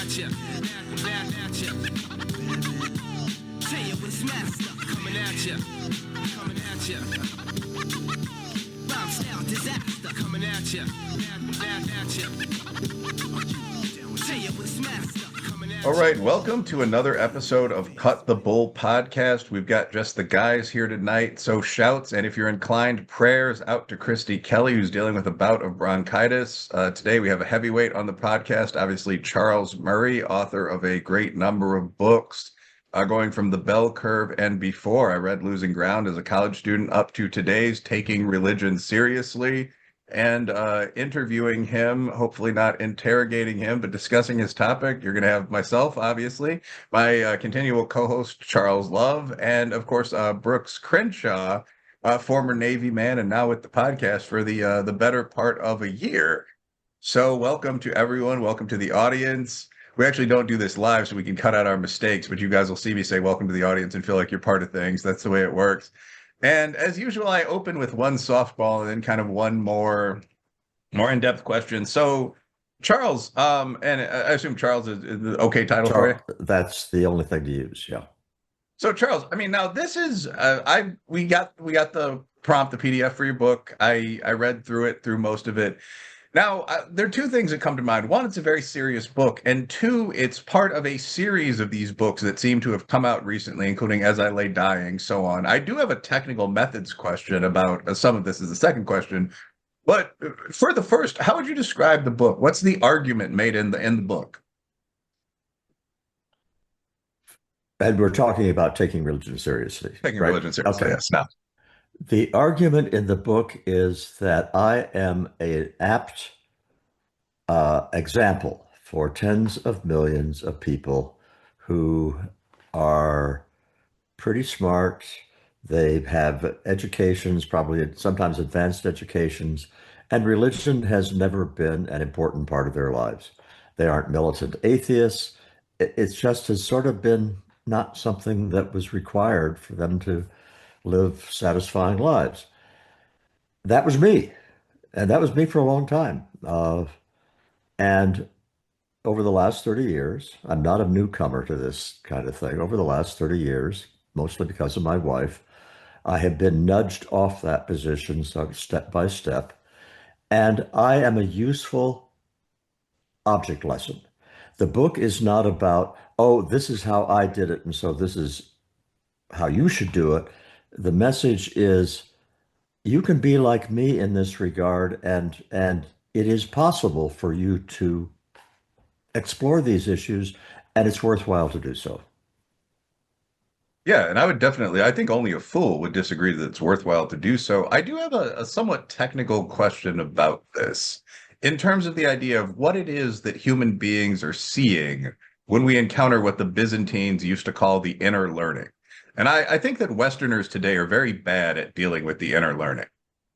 at ya, back at ya. Tell you what's master, coming at ya, coming at ya. Rhyme style disaster, coming at ya, back at ya. Tell you what's master. All right, welcome to another episode of Cut the Bull podcast. We've got just the guys here tonight, so shouts, and if you're inclined, prayers out to Christy Kelly, who's dealing with a bout of bronchitis. Today we have a heavyweight on the podcast, obviously Charles Murray, author of a great number of books, going from The Bell Curve and before. I read Losing Ground as a college student up to today's Taking Religion Seriously. And interviewing him, hopefully not interrogating him, but discussing his topic. You're going to have myself, obviously, my continual co-host, Charles Love, and, of course, Brooks Crenshaw, former Navy man, and now with the podcast for the better part of a year. So welcome to everyone. Welcome to the audience. We actually don't do this live, so we can cut out our mistakes, but you guys will see me say welcome to the audience and feel like you're part of things. That's the way it works. And as usual, I open with one softball and then kind of one more in-depth question. So, Charles, and I assume Charles is the okay title for you? That's the only thing to use, yeah. So, Charles, I mean, now this is, we got the prompt, the PDF for your book. I read through most of it. Now, there are two things that come to mind. One, it's a very serious book. And two, it's part of a series of these books that seem to have come out recently, including As I Lay Dying, so on. I do have a technical methods question about some of this is the second question. But for the first, how would you describe the book? What's the argument made in the book? And we're talking about taking religion seriously. Taking religion seriously, okay. Yes. Now, the argument in the book is that I am an apt example for tens of millions of people who are pretty smart. They have educations, probably sometimes advanced educations, and religion has never been an important part of their lives. They aren't militant atheists. It just has sort of been not something that was required for them to live satisfying lives. That was me. And that was me for a long time. And over the last 30 years, I'm not a newcomer to this kind of thing. Over the last 30 years, mostly because of my wife, I have been nudged off that position, so step by step. And I am a useful object lesson. The book is not about, oh, this is how I did it, and so this is how you should do it. The message is, you can be like me in this regard, and it is possible for you to explore these issues, and it's worthwhile to do so. Yeah, and I would definitely, I think only a fool would disagree that it's worthwhile to do so. I do have a somewhat technical question about this in terms of the idea of what it is that human beings are seeing when we encounter what the Byzantines used to call the inner learning. And I think that Westerners today are very bad at dealing with the inner learning.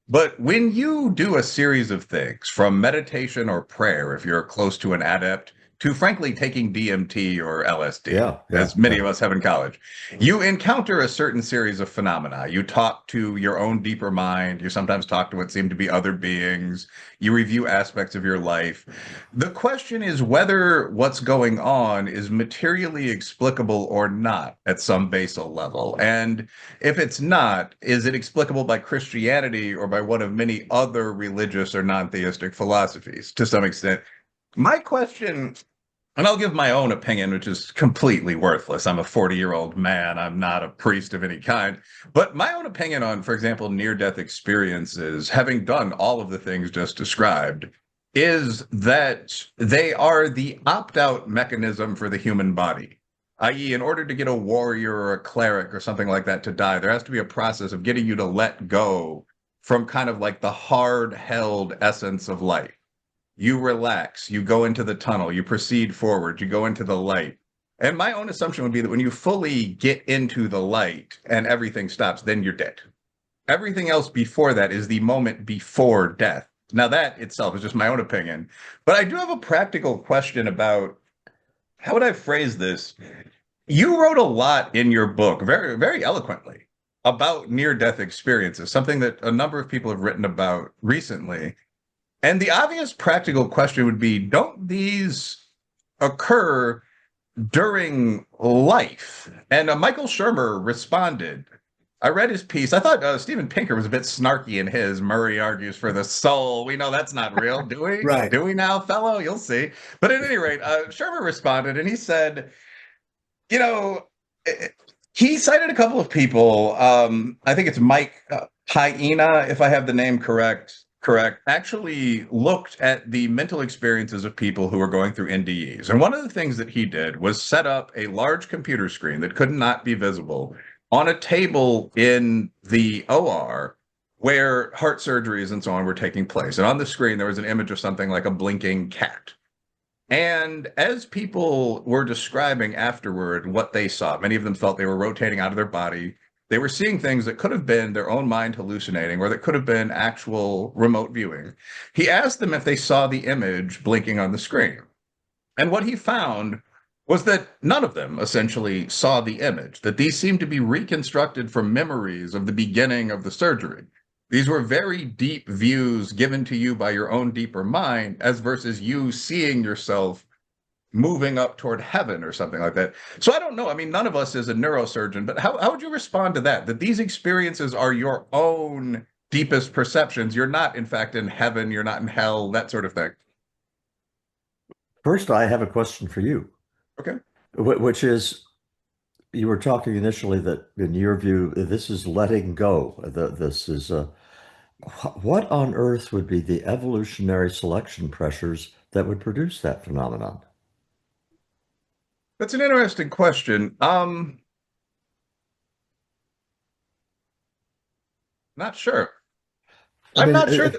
But when you do a series of things, from meditation or prayer, if you're close to an adept, to frankly taking DMT or LSD, as many of us have in college, you encounter a certain series of phenomena. You talk to your own deeper mind. You sometimes talk to what seem to be other beings. You review aspects of your life. The question is whether what's going on is materially explicable or not at some basal level. And if it's not, is it explicable by Christianity or by one of many other religious or non-theistic philosophies to some extent? My question, and I'll give my own opinion, which is completely worthless. I'm a 40-year-old man. I'm not a priest of any kind. But my own opinion on, for example, near-death experiences, having done all of the things just described, is that they are the opt-out mechanism for the human body. I.e., in order to get a warrior or a cleric or something like that to die, there has to be a process of getting you to let go from kind of like the hard-held essence of life. You relax, you go into the tunnel, you proceed forward, you go into the light. And my own assumption would be that when you fully get into the light and everything stops, then you're dead. Everything else before that is the moment before death. Now that itself is just my own opinion. But I do have a practical question about, how would I phrase this? You wrote a lot in your book, very, very eloquently, about near-death experiences, something that a number of people have written about recently. And the obvious practical question would be, don't these occur during life. And Michael Shermer responded. I read his piece. I thought Steven Pinker was a bit snarky in his. Murray argues for the soul. We know that's not real, do we? Right. Do we now, fellow? You'll see. But at any rate, Shermer responded and he said, you know, he cited a couple of people. I think it's Mike Hyena, if I have the name correct, actually looked at the mental experiences of people who are going through NDEs. And one of the things that he did was set up a large computer screen that could not be visible on a table in the OR where heart surgeries and so on were taking place. And on the screen, there was an image of something like a blinking cat. And as people were describing afterward what they saw, many of them felt they were rotating out of their body. They were seeing things that could have been their own mind hallucinating or that could have been actual remote viewing. He asked them if they saw the image blinking on the screen. And what he found was that none of them essentially saw the image, that these seemed to be reconstructed from memories of the beginning of the surgery. These were very deep views given to you by your own deeper mind, as versus you seeing yourself moving up toward heaven or something like that. So I don't know. I mean, none of us is a neurosurgeon, but how would you respond to that? That these experiences are your own deepest perceptions. You're not, in fact, in heaven. You're not in hell, that sort of thing. First, I have a question for you. Okay. Which is, you were talking initially that in your view, this is letting go. This is what on earth would be the evolutionary selection pressures that would produce that phenomenon? That's an interesting question. Not sure. I'm not sure.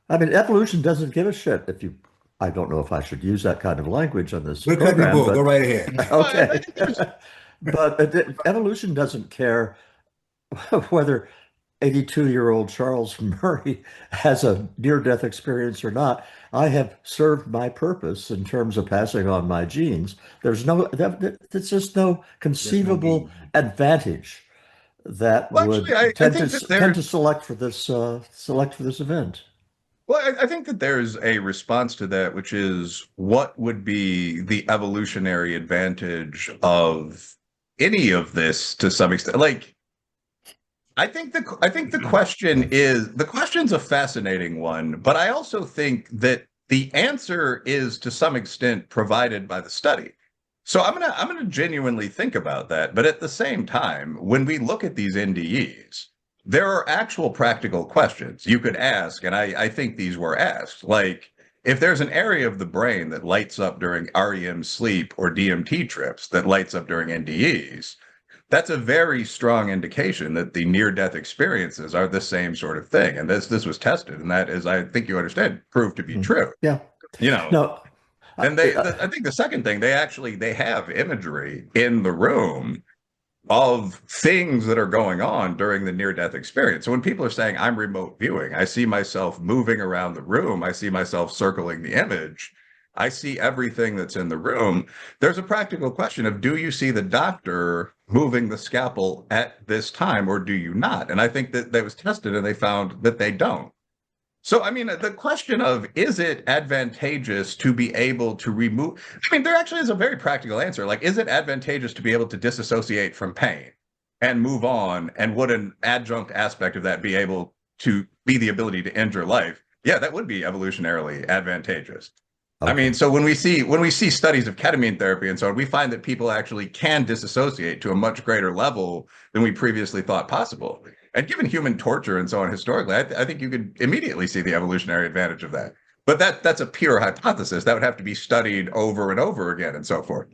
I mean, evolution doesn't give a shit if you. I don't know if I should use that kind of language on this We're cutting the program, bull. but Go right ahead. okay. But evolution doesn't care whether 82-year-old Charles Murray has a near-death experience or not. I have served my purpose in terms of passing on my genes. There's just no conceivable advantage that Well, would actually, tend to select for this event. Well, I think that there's a response to that, which is what would be the evolutionary advantage of any of this to some extent. Like, I think the question's a fascinating one, but I also think that the answer is to some extent provided by the study. So I'm gonna genuinely think about that. But at the same time, when we look at these NDEs, there are actual practical questions you could ask, and I think these were asked. Like, if there's an area of the brain that lights up during REM sleep or DMT trips that lights up during NDEs, that's a very strong indication that the near-death experiences are the same sort of thing. And this was tested, and that is, I think you understand, proved to be true. Yeah. You know. No. And I think the second thing, they have imagery in the room of things that are going on during the near-death experience. So when people are saying, I'm remote viewing, I see myself moving around the room, I see myself circling the image, I see everything that's in the room. There's a practical question of, do you see the doctor moving the scalpel at this time, or do you not? And I think that was tested and they found that they don't. So, I mean, the question of, is it advantageous to be able to remove? I mean, there actually is a very practical answer. Like, is it advantageous to be able to disassociate from pain and move on? And would an adjunct aspect of that be able to be the ability to end your life? Yeah, that would be evolutionarily advantageous. Okay. I mean, so when we see studies of ketamine therapy and so on, we find that people actually can disassociate to a much greater level than we previously thought possible. And given human torture and so on historically, I think you could immediately see the evolutionary advantage of that. But that's a pure hypothesis. That would have to be studied over and over again and so forth.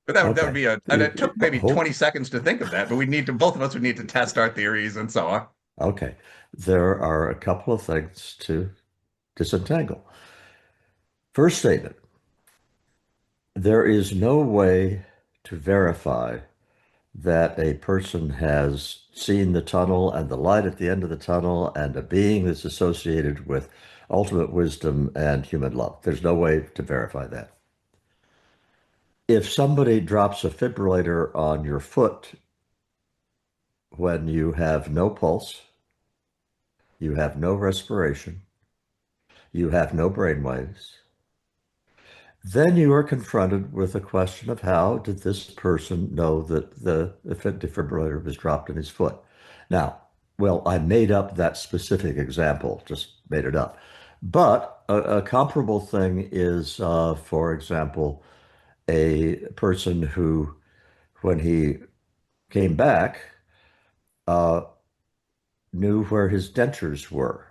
But that would be and it took maybe 20 seconds to think of that, but both of us would need to test our theories and so on. Okay. There are a couple of things to disentangle. First statement, there is no way to verify that a person has seen the tunnel and the light at the end of the tunnel and a being that's associated with ultimate wisdom and human love. There's no way to verify that. If somebody drops a fibrillator on your foot when you have no pulse, you have no respiration, you have no brain waves, then you are confronted with a question of how did this person know that the defibrillator was dropped in his foot? Now, well, I made up that specific example, just made it up. But a comparable thing is, for example, a person who, when he came back, uh, knew where his dentures were.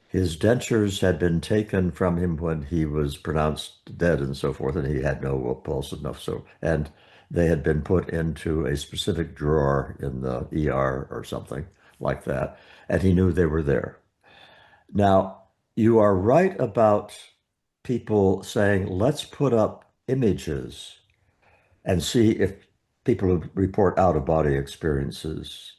His dentures had been taken from him when he was pronounced dead and so forth, and he had no pulse enough. So, and they had been put into a specific drawer in the ER or something like that, and he knew they were there. Now, you are right about people saying, let's put up images and see if people who report out of body experiences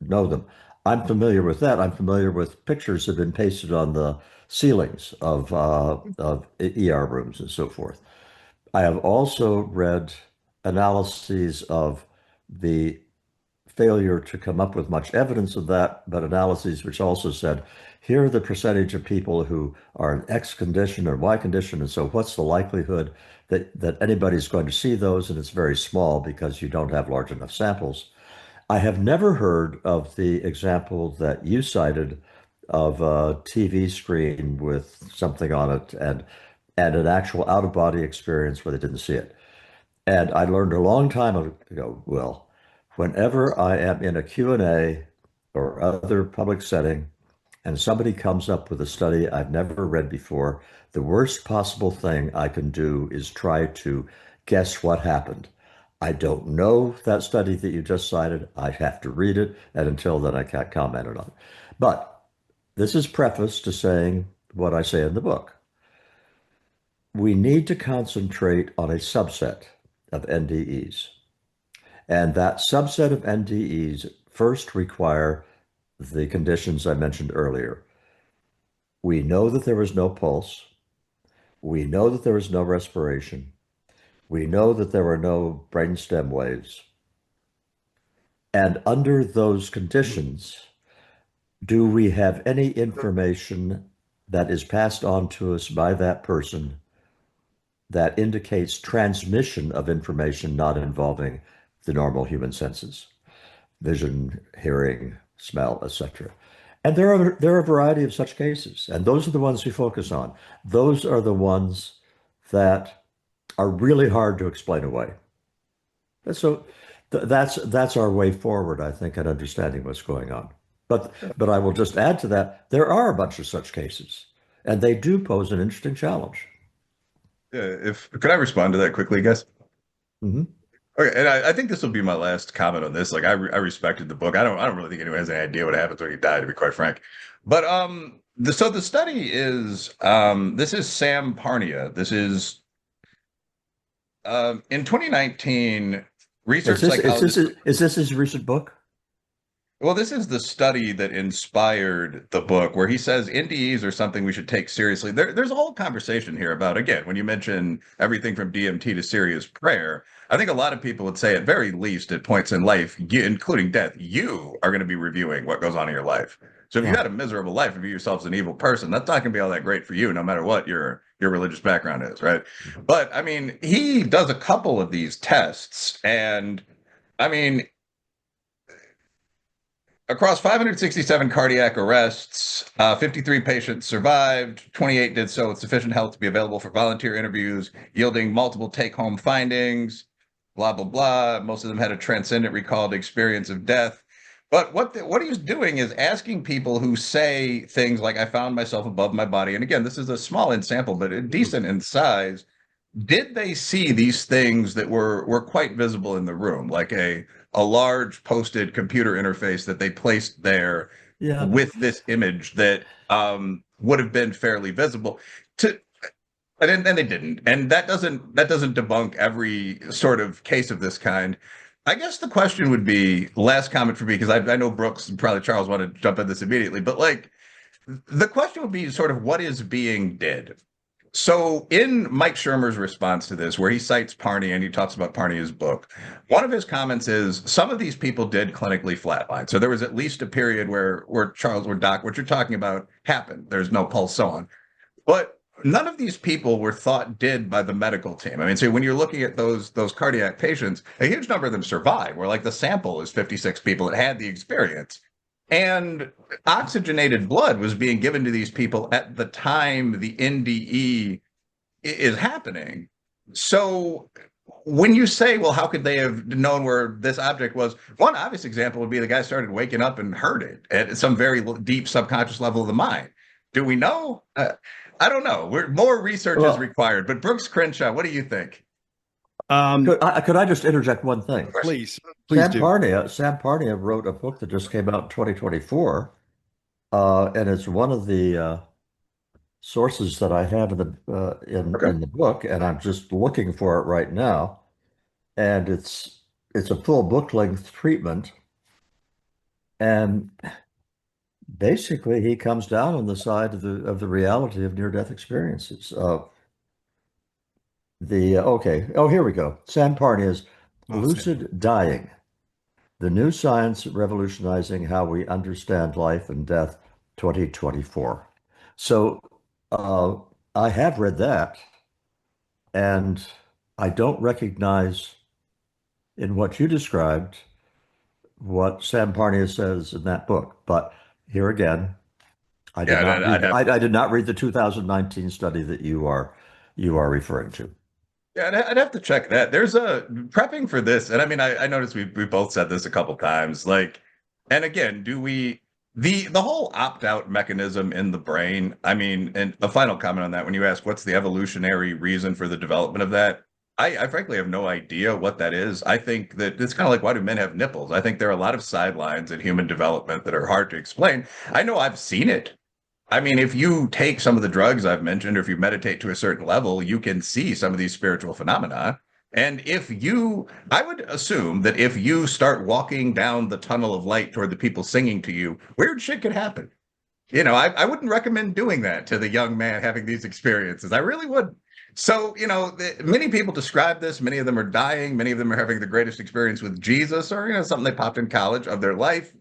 know them. I'm familiar with that. I'm familiar with pictures that have been pasted on the ceilings of ER rooms and so forth. I have also read analyses of the failure to come up with much evidence of that, but analyses which also said, here are the percentage of people who are in X condition or Y condition, and so what's the likelihood that anybody's going to see those? And it's very small because you don't have large enough samples. I have never heard of the example that you cited of a TV screen with something on it and an actual out-of-body experience where they didn't see it. And I learned a long time ago, well, whenever I am in a Q&A or other public setting and somebody comes up with a study I've never read before, the worst possible thing I can do is try to guess what happened. I don't know that study that you just cited. I have to read it, and until then, I can't comment on it. But this is preface to saying what I say in the book. We need to concentrate on a subset of NDEs. And that subset of NDEs first require the conditions I mentioned earlier. We know that there was no pulse. We know that there was no respiration. We know that there were no brainstem waves. And under those conditions, do we have any information that is passed on to us by that person that indicates transmission of information not involving the normal human senses, vision, hearing, smell, etc.? And there are a variety of such cases, and those are the ones we focus on. Those are the ones that are really hard to explain away. So that's our way forward, I think, in understanding what's going on. But I will just add to that, there are a bunch of such cases, and they do pose an interesting challenge. Yeah, if could I respond to that quickly, guys? Mm-hmm. Okay, and I think this will be my last comment on this. Like, I respected the book. I don't really think anyone has any idea what happens when he died, to be quite frank. But so the study is this is Sam Parnia. This is in 2019, research psychologist. Is this his recent book? Well, this is the study that inspired the book, where he says NDEs are something we should take seriously. There's a whole conversation here about, again, when you mention everything from DMT to serious prayer, I think a lot of people would say, at very least, at points in life, including death, you are going to be reviewing what goes on in your life. So if you had a miserable life and view yourself as an evil person, that's not going to be all that great for you, no matter what your religious background is, right? But I mean, he does a couple of these tests, and I mean, across 567 cardiac arrests, 53 patients survived, 28 did so with sufficient health to be available for volunteer interviews, yielding multiple take-home findings, blah, blah, blah. Most of them had a transcendent recalled experience of death. But what he's doing is asking people who say things like, I found myself above my body. And again, this is a small in sample, but decent in size. Did they see these things that were quite visible in the room, like a large posted computer interface that they placed there with this image that would have been fairly visible and then they didn't, and that doesn't debunk every sort of case of this kind. I guess the question would be, last comment for me, because I know Brooks and probably Charles want to jump in this immediately, but like the question would be sort of what is being did. So in Mike Shermer's response to this, where he cites Parnia and he talks about Parnia's book, one of his comments is some of these people did clinically flatline. So there was at least a period where Charles, where Doc, what you're talking about happened. There's no pulse, so on. But none of these people were thought dead by the medical team. I mean, so when you're looking at those cardiac patients, a huge number of them survive, where like the sample is 56 people that had the experience. And oxygenated blood was being given to these people at the time the NDE is happening. So when you say, well, how could they have known where this object was? One obvious example would be the guy started waking up and heard it at some very deep subconscious level of the mind. Do we know? I don't know. More research is required. But Brooks Crenshaw, what do you think? Could I just interject one thing? Please Sam do. Parnia wrote a book that just came out in 2024, and it's one of the sources that I have in the book, and I'm just looking for it right now. And it's a full book length treatment, and basically he comes down on the side of the reality of near death experiences. Here we go. Sam Parnia's Lucid Dying: The New Science Revolutionizing How We Understand Life and Death, 2024. So I have read that, and I don't recognize in what you described what Sam Parnia says in that book. But here again, I did not read the 2019 study that you are referring to. Yeah, I'd have to check that. There's a prepping for this, and I mean, I noticed we both said this a couple times. Like, and again, do we the whole opt-out mechanism in the brain? I mean, and a final comment on that. When you ask what's the evolutionary reason for the development of that, I frankly have no idea what that is. I think that it's kind of like, why do men have nipples? I think there are a lot of sidelines in human development that are hard to explain. I know I've seen it. I mean, if you take some of the drugs I've mentioned, or if you meditate to a certain level, you can see some of these spiritual phenomena. And I would assume that if you start walking down the tunnel of light toward the people singing to you, weird shit could happen. You know, I wouldn't recommend doing that to the young man having these experiences. I really wouldn't. So, many people describe this. Many of them are dying. Many of them are having the greatest experience with Jesus, or, something they popped in college of their life.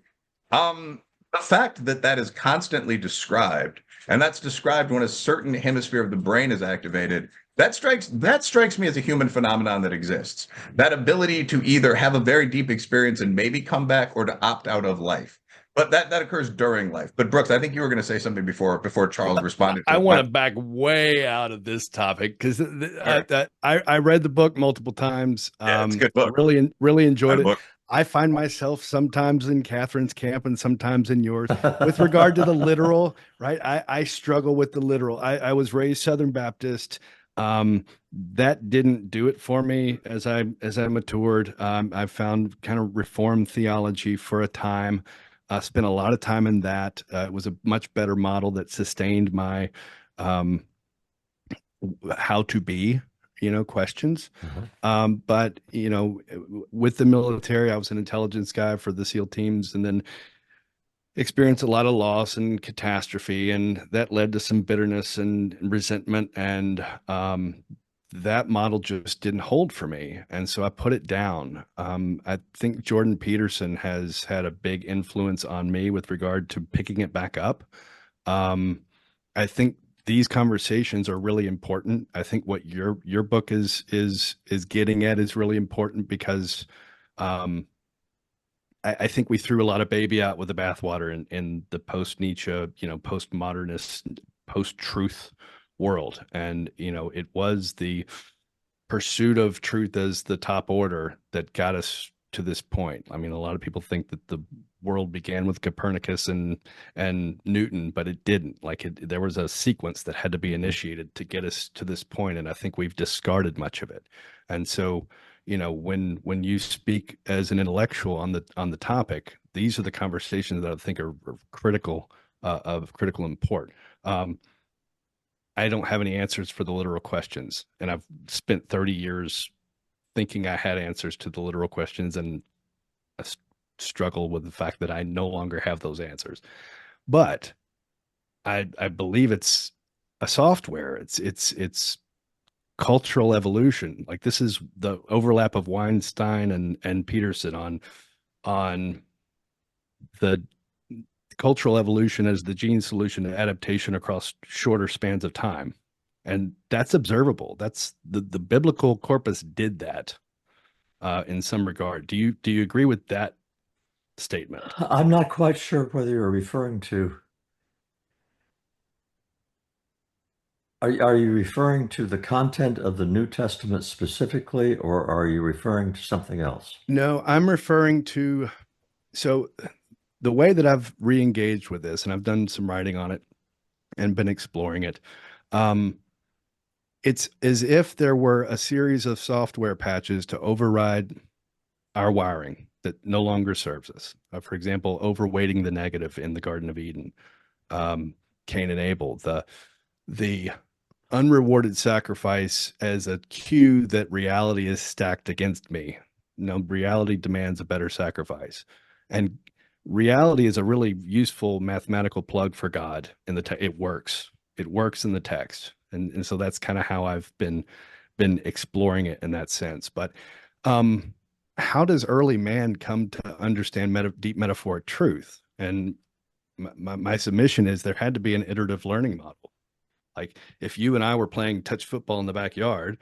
The fact that that is constantly described, and that's described when a certain hemisphere of the brain is activated, that strikes me as a human phenomenon that exists. That ability to either have a very deep experience and maybe come back, or to opt out of life. But that occurs during life. But Brooks, I think you were going to say something before Charles responded. I want to back way out of this topic because I read the book multiple times. Yeah, it's a good book. Really enjoyed it. Book. I find myself sometimes in Catherine's camp and sometimes in yours with regard to the literal, right? I struggle with the literal. I was raised Southern Baptist. That didn't do it for me as I matured. I found kind of Reformed theology for a time. I spent a lot of time in that. It was a much better model that sustained my how to be, questions. Mm-hmm. But, with the military, I was an intelligence guy for the SEAL teams, and then experienced a lot of loss and catastrophe. And that led to some bitterness and resentment. And that model just didn't hold for me. And so I put it down. I think Jordan Peterson has had a big influence on me with regard to picking it back up. I think these conversations are really important. I think what your book is getting at is really important because I think we threw a lot of baby out with the bathwater in the post-Nietzsche, postmodernist, post-truth world. And, it was the pursuit of truth as the top order that got us to this point. I mean, a lot of people think that the world began with Copernicus and Newton, but it didn't. There was a sequence that had to be initiated to get us to this point, and I think we've discarded much of it. And so, when you speak as an intellectual on the topic, these are the conversations that I think are critical, of critical import. I don't have any answers for the literal questions, and I've spent 30 years thinking I had answers to the literal questions, and I struggle with the fact that I no longer have those answers. But I believe it's a software. It's cultural evolution. Like, this is the overlap of Weinstein and Peterson on the cultural evolution as the gene solution to adaptation across shorter spans of time. And that's observable. That's the biblical corpus did that in some regard. Do you agree with that statement? I'm not quite sure whether you're referring to, are you referring to the content of the New Testament specifically, or are you referring to something else? No, I'm referring to, so the way that I've re-engaged with this, and I've done some writing on it and been exploring it. It's as if there were a series of software patches to override our wiring that no longer serves us. For example, overweighting the negative in the Garden of Eden, Cain and Abel, the unrewarded sacrifice as a cue that reality is stacked against me. No, reality demands a better sacrifice, and reality is a really useful mathematical plug for God. In it works. It works in the text, and so that's kind of how I've been exploring it in that sense. But how does early man come to understand deep metaphoric truth? And my submission is there had to be an iterative learning model. Like if you and I were playing touch football in the backyard,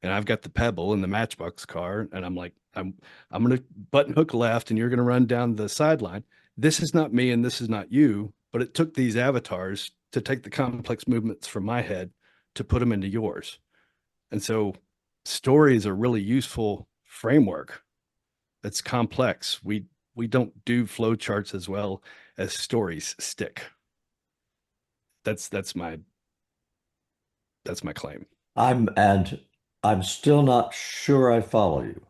and I've got the pebble in the matchbox car, and I'm like, I'm going to button hook left, and you're going to run down the sideline. This is not me, and this is not you. But it took these avatars to take the complex movements from my head to put them into yours. And so, story is a really useful framework. It's complex. We don't do flow charts as well as stories stick. That's my claim. I'm still not sure I follow you.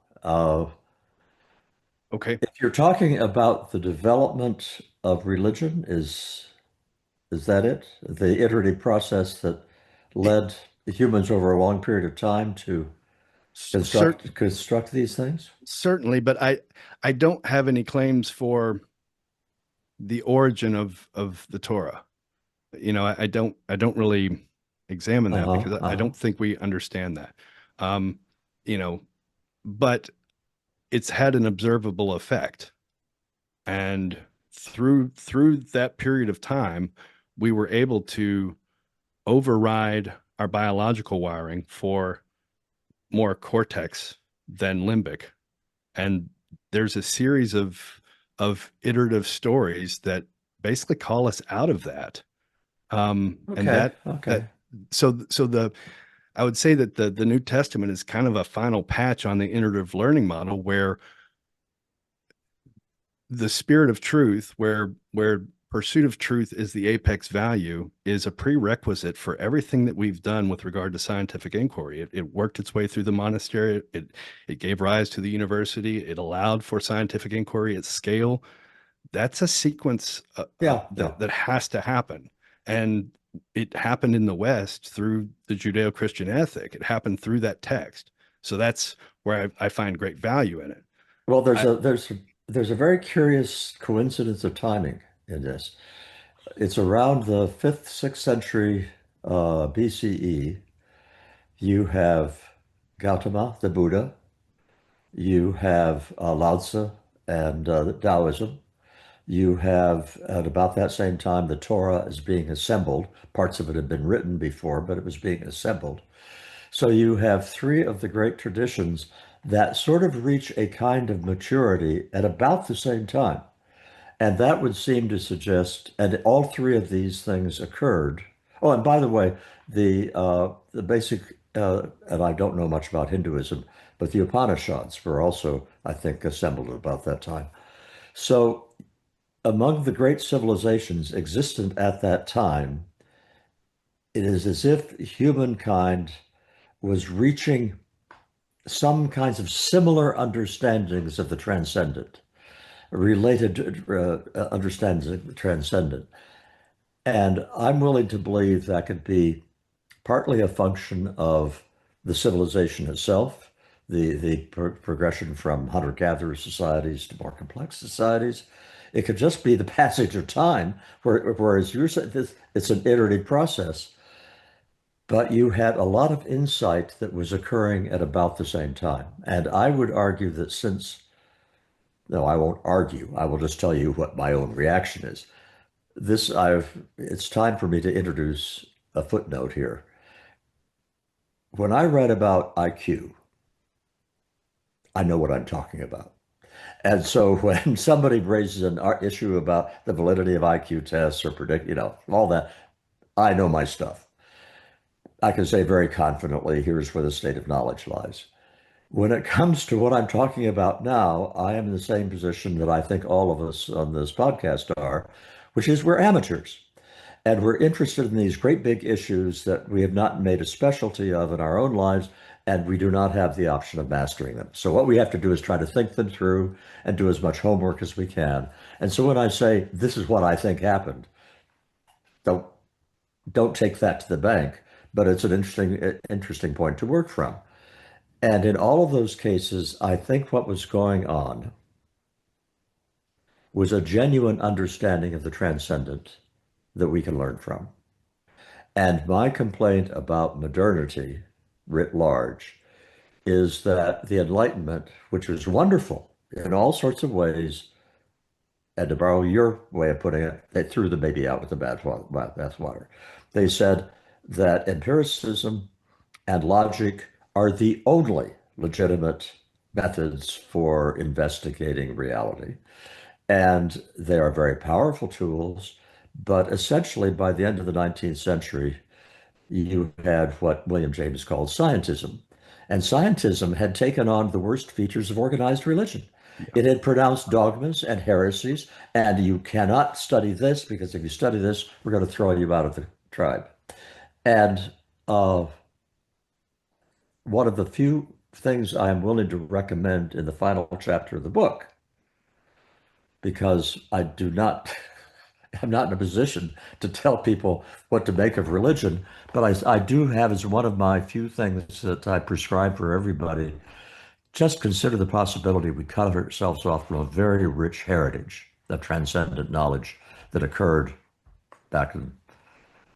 Okay. If you're talking about the development of religion, is that it? The iterative process that led humans over a long period of time to construct these things? Certainly, but I don't have any claims for the origin of the Torah. I don't really examine that because I don't think we understand that. But it's had an observable effect, and through that period of time, we were able to override our biological wiring for more cortex than limbic. And there's a series of iterative stories that basically call us out of that. And I would say that the New Testament is kind of a final patch on the iterative learning model, where the spirit of truth, where pursuit of truth is the apex value, is a prerequisite for everything that we've done with regard to scientific inquiry. It worked its way through the monastery. It gave rise to the university. It allowed for scientific inquiry at scale. That's a sequence that has to happen. And it happened in the West through the Judeo-Christian ethic. It happened through that text. So that's where I find great value in it. Well, there's a very curious coincidence of timing in this. It's around the 5th, 6th century BCE. You have Gautama, the Buddha. You have Lao Tzu and Taoism. You have, at about that same time, the Torah is being assembled. Parts of it had been written before, but it was being assembled. So you have three of the great traditions that sort of reach a kind of maturity at about the same time. And that would seem to suggest, and all three of these things occurred. Oh, and by the way, the basic, and I don't know much about Hinduism, but the Upanishads were also, I think, assembled at about that time. So among the great civilizations existent at that time, it is as if humankind was reaching some kinds of similar understandings of the transcendent, related understandings of the transcendent. And I'm willing to believe that could be partly a function of the civilization itself, the progression from hunter-gatherer societies to more complex societies. It could just be the passage of time, whereas you're saying it's an iterative process. But you had a lot of insight that was occurring at about the same time. And I would argue that no, I won't argue. I will just tell you what my own reaction is. It's time for me to introduce a footnote here. when I read about IQ, I know what I'm talking about. And so when somebody raises an issue about the validity of IQ tests or predict, all that, I know my stuff. I can say very confidently, here's where the state of knowledge lies. When it comes to what I'm talking about now, I am in the same position that I think all of us on this podcast are, which is we're amateurs. And we're interested in these great big issues that we have not made a specialty of in our own lives, and we do not have the option of mastering them. So what we have to do is try to think them through and do as much homework as we can. And so when I say this is what I think happened, don't don't take that to the bank, but it's an interesting point to work from. And in all of those cases, I think what was going on was a genuine understanding of the transcendent that we can learn from. And my complaint about modernity writ large is that the Enlightenment, which was wonderful in all sorts of ways, and to borrow your way of putting it, they threw the baby out with the bathwater. They said that empiricism and logic are the only legitimate methods for investigating reality. And they are very powerful tools, but essentially by the end of the 19th century, you had what William James called scientism. And scientism had taken on the worst features of organized religion. It had pronounced dogmas and heresies, and you cannot study this because if you study this, we're going to throw you out of the tribe. And one of the few things I am willing to recommend in the final chapter of the book, because I'm not in a position to tell people what to make of religion, but I do have as one of my few things that I prescribe for everybody. Just consider the possibility we cut ourselves off from a very rich heritage of transcendent knowledge that occurred back in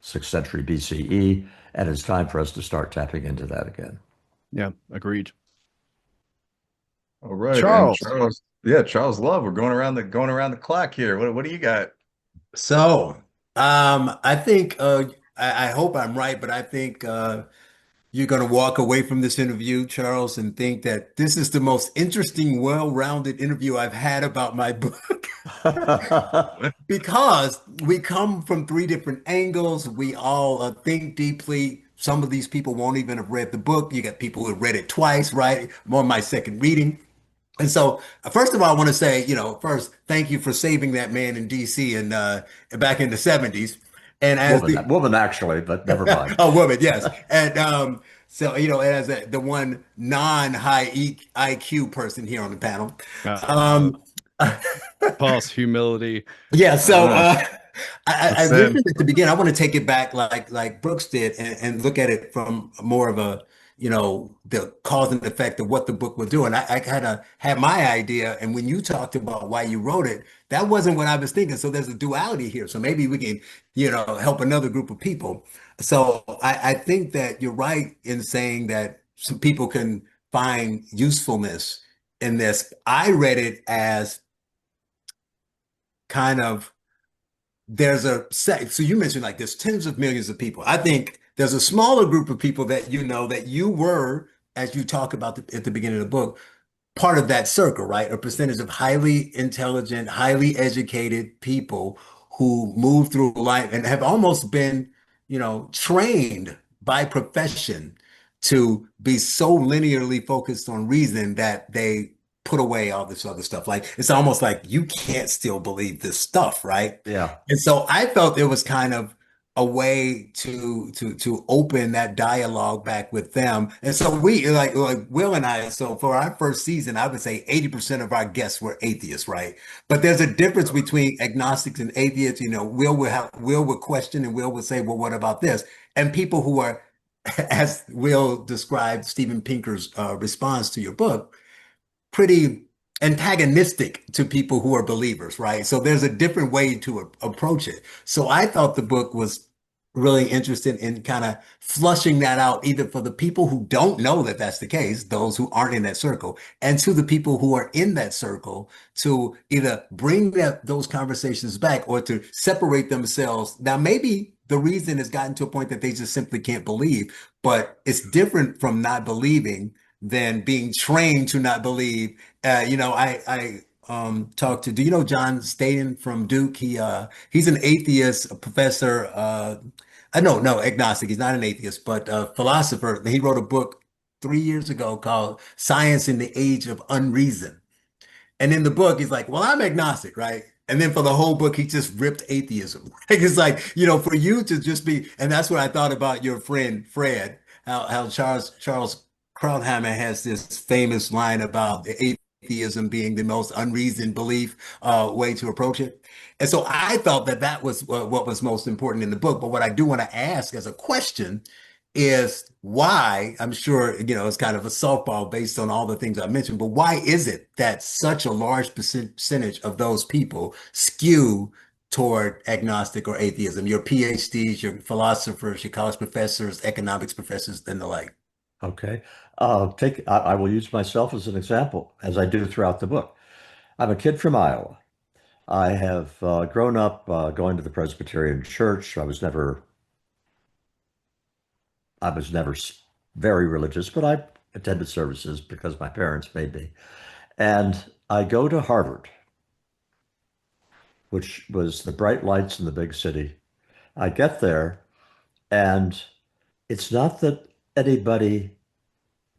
6th century BCE, and it's time for us to start tapping into that again. Yeah, agreed. All right, Charles. Charles Love. We're going around the clock here. What do you got? So, I think I hope I'm right, but I think you're going to walk away from this interview, Charles, and think that this is the most interesting, well-rounded interview I've had about my book. Because we come from three different angles. We all think deeply. Some of these people won't even have read the book. You got people who have read it twice, right? I'm on my second reading. And so, first of all, I want to say, first, thank you for saving that man in DC and back in the 70s. And as woman actually, but never mind. Oh, woman, yes. And so, as the one non-high IQ person here on the panel. False humility. Yeah, so I mentioned at the beginning, I want to take it back like Brooks did and look at it from more of a, the cause and effect of what the book will do. And I kind of had my idea. And when you talked about why you wrote it, that wasn't what I was thinking. So there's a duality here. So maybe we can, help another group of people. So I think that you're right in saying that some people can find usefulness in this. I read it as kind of, so you mentioned like there's tens of millions of people. I think there's a smaller group of people that that you were, as you talk about at the beginning of the book, part of that circle, right? A percentage of highly intelligent, highly educated people who move through life and have almost been, trained by profession to be so linearly focused on reason that they put away all this other stuff. Like, it's almost like you can't still believe this stuff, right? Yeah. And so I felt it was kind of a way to open that dialogue back with them. And so we like Will and I, so for our first season, I would say 80% of our guests were atheists, right? But there's a difference between agnostics and atheists. Will would question and Will would say, well, what about this? And people who are, as Will described Steven Pinker's response to your book, pretty antagonistic to people who are believers, right? So there's a different way to approach it. So I thought the book was really interested in kind of flushing that out, either for the people who don't know that that's the case, those who aren't in that circle, and to the people who are in that circle to either bring those conversations back or to separate themselves. Now, maybe the reason has gotten to a point that they just simply can't believe. But it's different from not believing than being trained to not believe. I talked to, do you know John Staten from Duke? He's an atheist, a professor, no, agnostic. He's not an atheist, but a philosopher. He wrote a book 3 years ago called Science in the Age of Unreason. And in the book, he's like, well, I'm agnostic, right? And then for the whole book, he just ripped atheism. It's like, for you to just be, and that's what I thought about your friend Fred, how Charles Krauthammer has this famous line about atheism being the most unreasoned belief way to approach it. And so I thought that was what was most important in the book. But what I do want to ask as a question is why, I'm sure, it's kind of a softball based on all the things I mentioned, but why is it that such a large percentage of those people skew toward agnostic or atheism? Your PhDs, your philosophers, your college professors, economics professors, and the like. Okay. I will use myself as an example, as I do throughout the book. I'm a kid from Iowa. I have grown up going to the Presbyterian Church. I was never very religious, but I attended services because my parents made me. And I go to Harvard, which was the bright lights in the big city. I get there, and it's not that anybody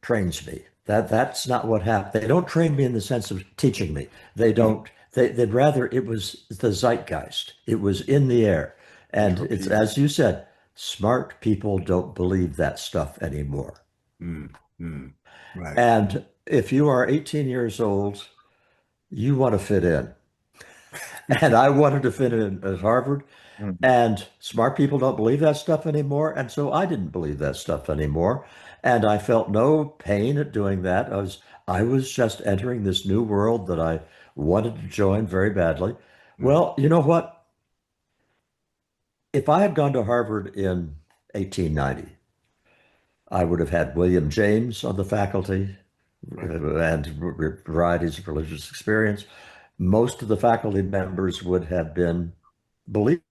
trains me. That's not what happened. They don't train me in the sense of teaching me. They don't. They'd rather, it was the zeitgeist. It was in the air. And it's, as you said, smart people don't believe that stuff anymore. Right. And if you are 18 years old, you want to fit in. And I wanted to fit in at Harvard. And smart people don't believe that stuff anymore. And so I didn't believe that stuff anymore. And I felt no pain at doing that. I was just entering this new world that I wanted to join very badly. Well, you know what? If I had gone to Harvard in 1890, I would have had William James on the faculty and varieties of religious experience. Most of the faculty members would have been believers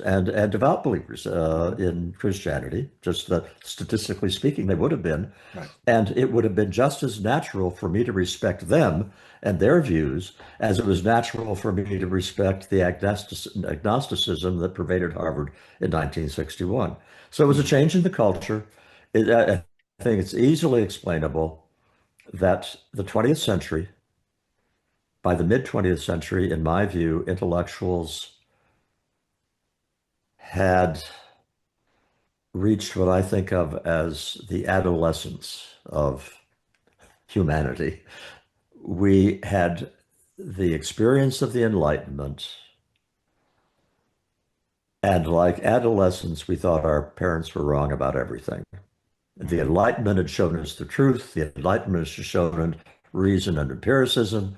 and devout believers in Christianity, just that statistically speaking, they would have been. Right. And it would have been just as natural for me to respect them and their views as it was natural for me to respect the agnosticism that pervaded Harvard in 1961. So it was a change in the culture. I think it's easily explainable that the 20th century, by the mid 20th century, in my view, intellectuals had reached what I think of as the adolescence of humanity. We had the experience of the Enlightenment, and like adolescents, we thought our parents were wrong about everything. The Enlightenment had shown us the truth. The Enlightenment has shown us reason and empiricism.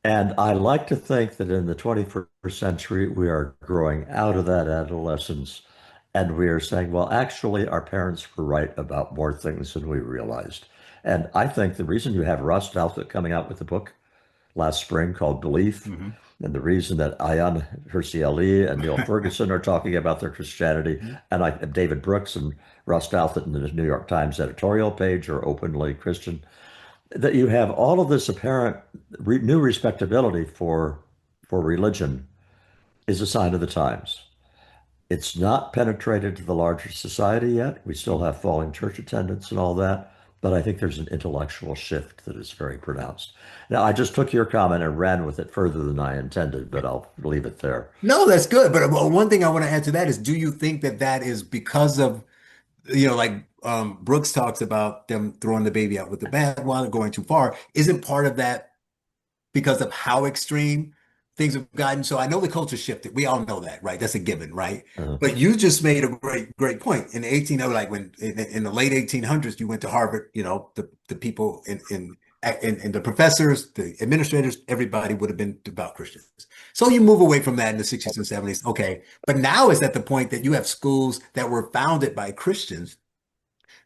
And I like to think that in the 21st century, we are growing out of that adolescence, and we are saying, well, actually, our parents were right about more things than we realized. And I think the reason you have Ross Douthat coming out with a book last spring called Belief, and the reason that Ayaan Hirsi Ali and Neil Ferguson are talking about their Christianity, and David Brooks and Ross Douthat in the New York Times editorial page are openly Christian, that you have all of this apparent new respectability for religion is a sign of the times. It's not penetrated to the larger society yet. We still have falling church attendance and all that, but I think there's an intellectual shift that is very pronounced. Now, I just took your comment and ran with it further than I intended, but I'll leave it there. No, that's good. But one thing I want to add to that is, do you think that is because of, like Brooks talks about them throwing the baby out with the bathwater, going too far? Isn't part of that because of how extreme things have gotten? So I know the culture shifted. We all know that, right? That's a given, right? But you just made a great point. In the 1800s, like when in the late 1800s, you went to Harvard, the people in the professors, the administrators, everybody would have been devout Christians. So you move away from that in the 60s and 70s. Okay. But now it's at the point that you have schools that were founded by Christians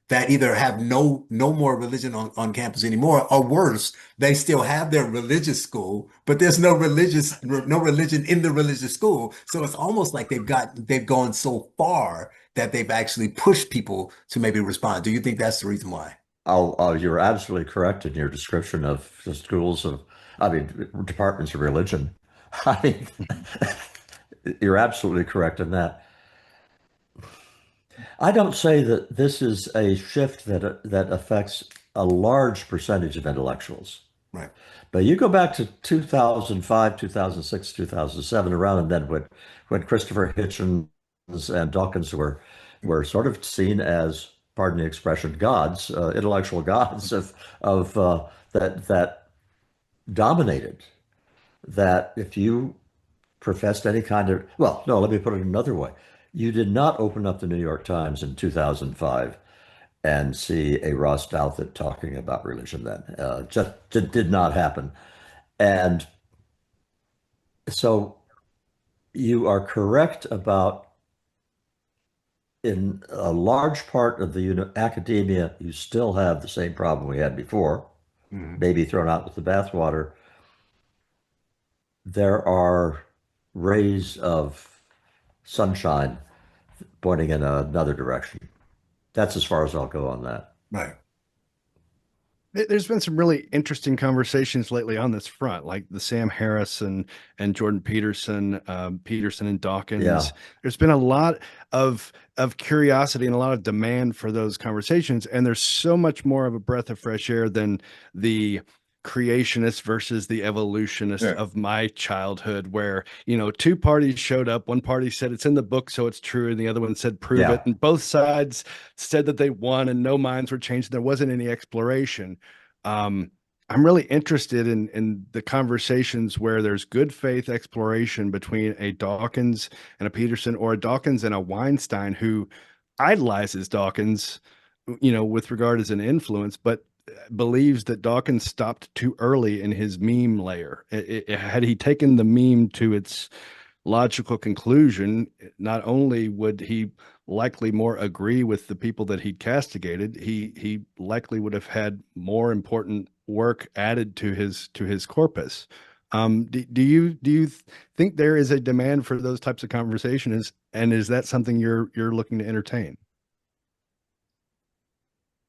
that either have no more religion on campus anymore, or worse, they still have their religious school, but there's no religion in the religious school. So it's almost like they've gone so far that they've actually pushed people to maybe respond. Do you think that's the reason why? You're absolutely correct in your description of the schools of, I mean, departments of religion. I mean, you're absolutely correct in that. I don't say that this is a shift that affects a large percentage of intellectuals. Right. But you go back to 2005, 2006, 2007, around and then when Christopher Hitchens and Dawkins were sort of seen as, pardon the expression, gods, intellectual gods of that dominated. That if you professed any kind of, well, no, let me put it another way. You did not open up the New York Times in 2005 and see a Ross Douthat talking about religion then. Just did not happen. And so you are correct about, in a large part of the academia, you still have the same problem we had before, maybe thrown out with the bathwater. There are rays of sunshine pointing in another direction. That's as far as I'll go on that. Right. There's been some really interesting conversations lately on this front, like the Sam Harris and Jordan Peterson, Peterson and Dawkins. Yeah. There's been a lot of curiosity and a lot of demand for those conversations, and there's so much more of a breath of fresh air than the creationist versus the evolutionist of my childhood, where, you know, two parties showed up. One party said it's in the book, so it's true, and the other one said prove it. And both sides said that they won, and no minds were changed. There wasn't any exploration. I'm really interested in the conversations where there's good faith exploration between a Dawkins and a Peterson, or a Dawkins and a Weinstein, who idolizes Dawkins, you know, with regard as an influence, but believes that Dawkins stopped too early in his meme layer. Had he taken the meme to its logical conclusion, not only would he likely more agree with the people that he'd castigated, he likely would have had more important work added to his corpus. Do you think there is a demand for those types of conversations, and is that something you're looking to entertain?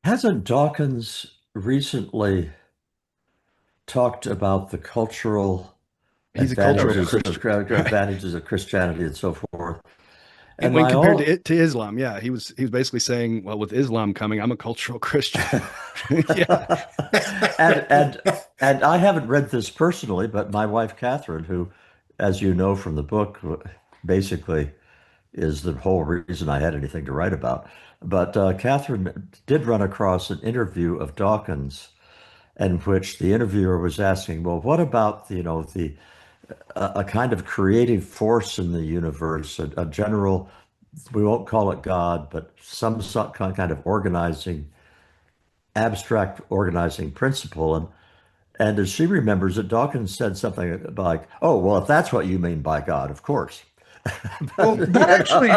Hasn't Dawkins recently talked about the cultural advantages of Christianity and so forth? And when compared to Islam, yeah, he was basically saying, well, with Islam coming, I'm a cultural Christian. Yeah. and I haven't read this personally, but my wife Catherine, who, as you know from the book, basically is the whole reason I had anything to write about. But Catherine did run across an interview of Dawkins, in which the interviewer was asking, well, what about a kind of creative force in the universe, a general, we won't call it God, but some kind of abstract organizing principle. And as she remembers it, Dawkins said something like, oh, well, if that's what you mean by God, of course. Well, that actually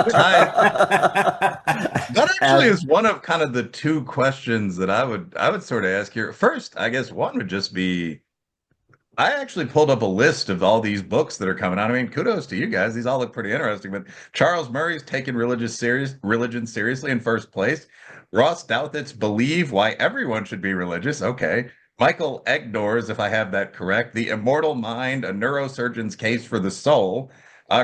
is one of kind of the two questions that I would sort of ask here. First, I guess one would just be, I actually pulled up a list of all these books that are coming out. I mean, kudos to you guys. These all look pretty interesting. But Charles Murray's taking religion seriously in first place. Ross Douthat's Believe Why Everyone Should Be Religious. Okay. Michael Egnor's, if I have that correct, The Immortal Mind, A Neurosurgeon's Case for the Soul.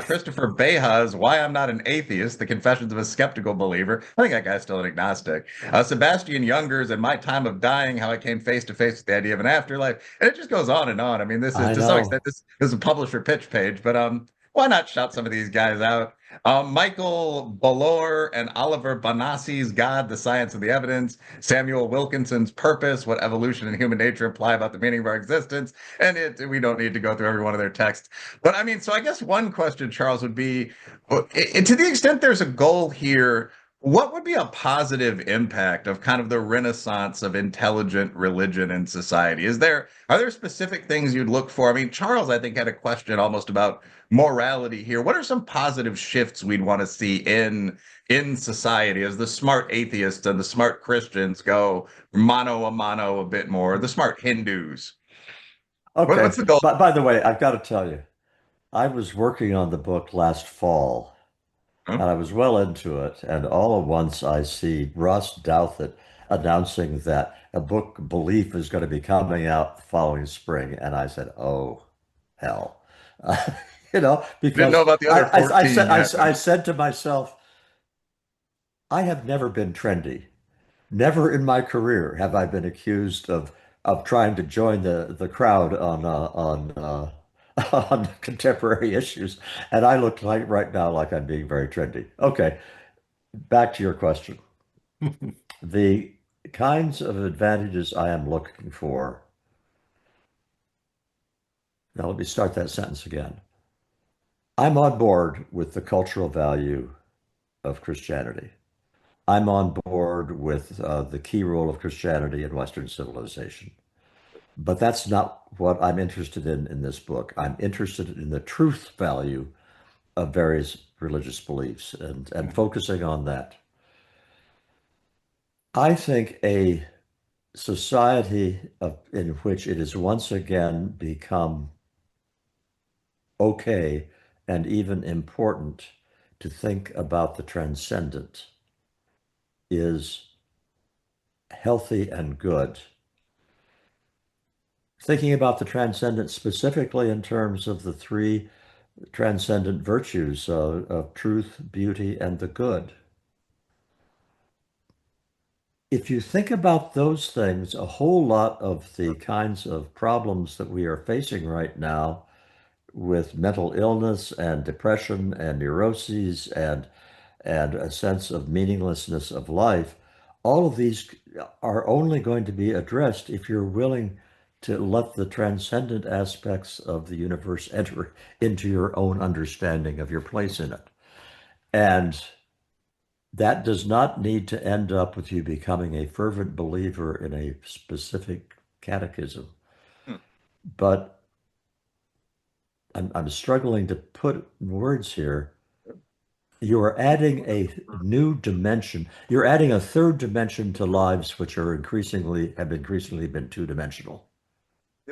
Christopher Beha's Why I'm Not an Atheist, The Confessions of a Skeptical Believer. I think that guy's still an agnostic. Sebastian Younger's In My Time of Dying, How I Came Face to Face with the Idea of an Afterlife. And it just goes on and on. I mean, this is, to some extent, this is a publisher pitch page, but why not shout some of these guys out? Michael Ballore and Oliver Bonassi's God, the Science of the Evidence, Samuel Wilkinson's Purpose, What Evolution and Human Nature Imply About the Meaning of Our Existence, and we don't need to go through every one of their texts. But I mean, so I guess one question, Charles, would be, to the extent there's a goal here, What would be a positive impact of kind of the renaissance of intelligent religion in society? Are there specific things you'd look for? I mean, Charles, I think, had a question almost about morality here. What are some positive shifts we'd want to see in society as the smart atheists and the smart Christians go mano a mano a bit more, the smart Hindus? Okay. What's the goal? But by the way, I've got to tell you, I was working on the book last fall Huh? and I was well into it. And all at once I see Ross Douthat announcing that a book, Belief, is going to be coming out the following spring. And I said, oh, hell. Didn't know Because about the other 14 yet. I said to myself, I have never been trendy. Never in my career have I been accused of trying to join the crowd on contemporary issues, and I look like right now like I'm being very trendy. Okay, back to your question. The kinds of advantages I am looking for. Now let me start that sentence again. I'm on board with the cultural value of Christianity. I'm on board with the key role of Christianity in Western civilization. But that's not what I'm interested in this book. I'm interested in the truth value of various religious beliefs and focusing on that. I think a society in which it has once again become okay and even important to think about the transcendent is healthy and good. Thinking about the transcendent specifically in terms of the three transcendent virtues of truth, beauty, and the good. If you think about those things, a whole lot of the kinds of problems that we are facing right now with mental illness and depression and neuroses and a sense of meaninglessness of life, all of these are only going to be addressed if you're willing to let the transcendent aspects of the universe enter into your own understanding of your place in it. And that does not need to end up with you becoming a fervent believer in a specific catechism. Hmm. But I'm struggling to put words here. You are adding a new dimension. You're adding a third dimension to lives which have increasingly been two-dimensional.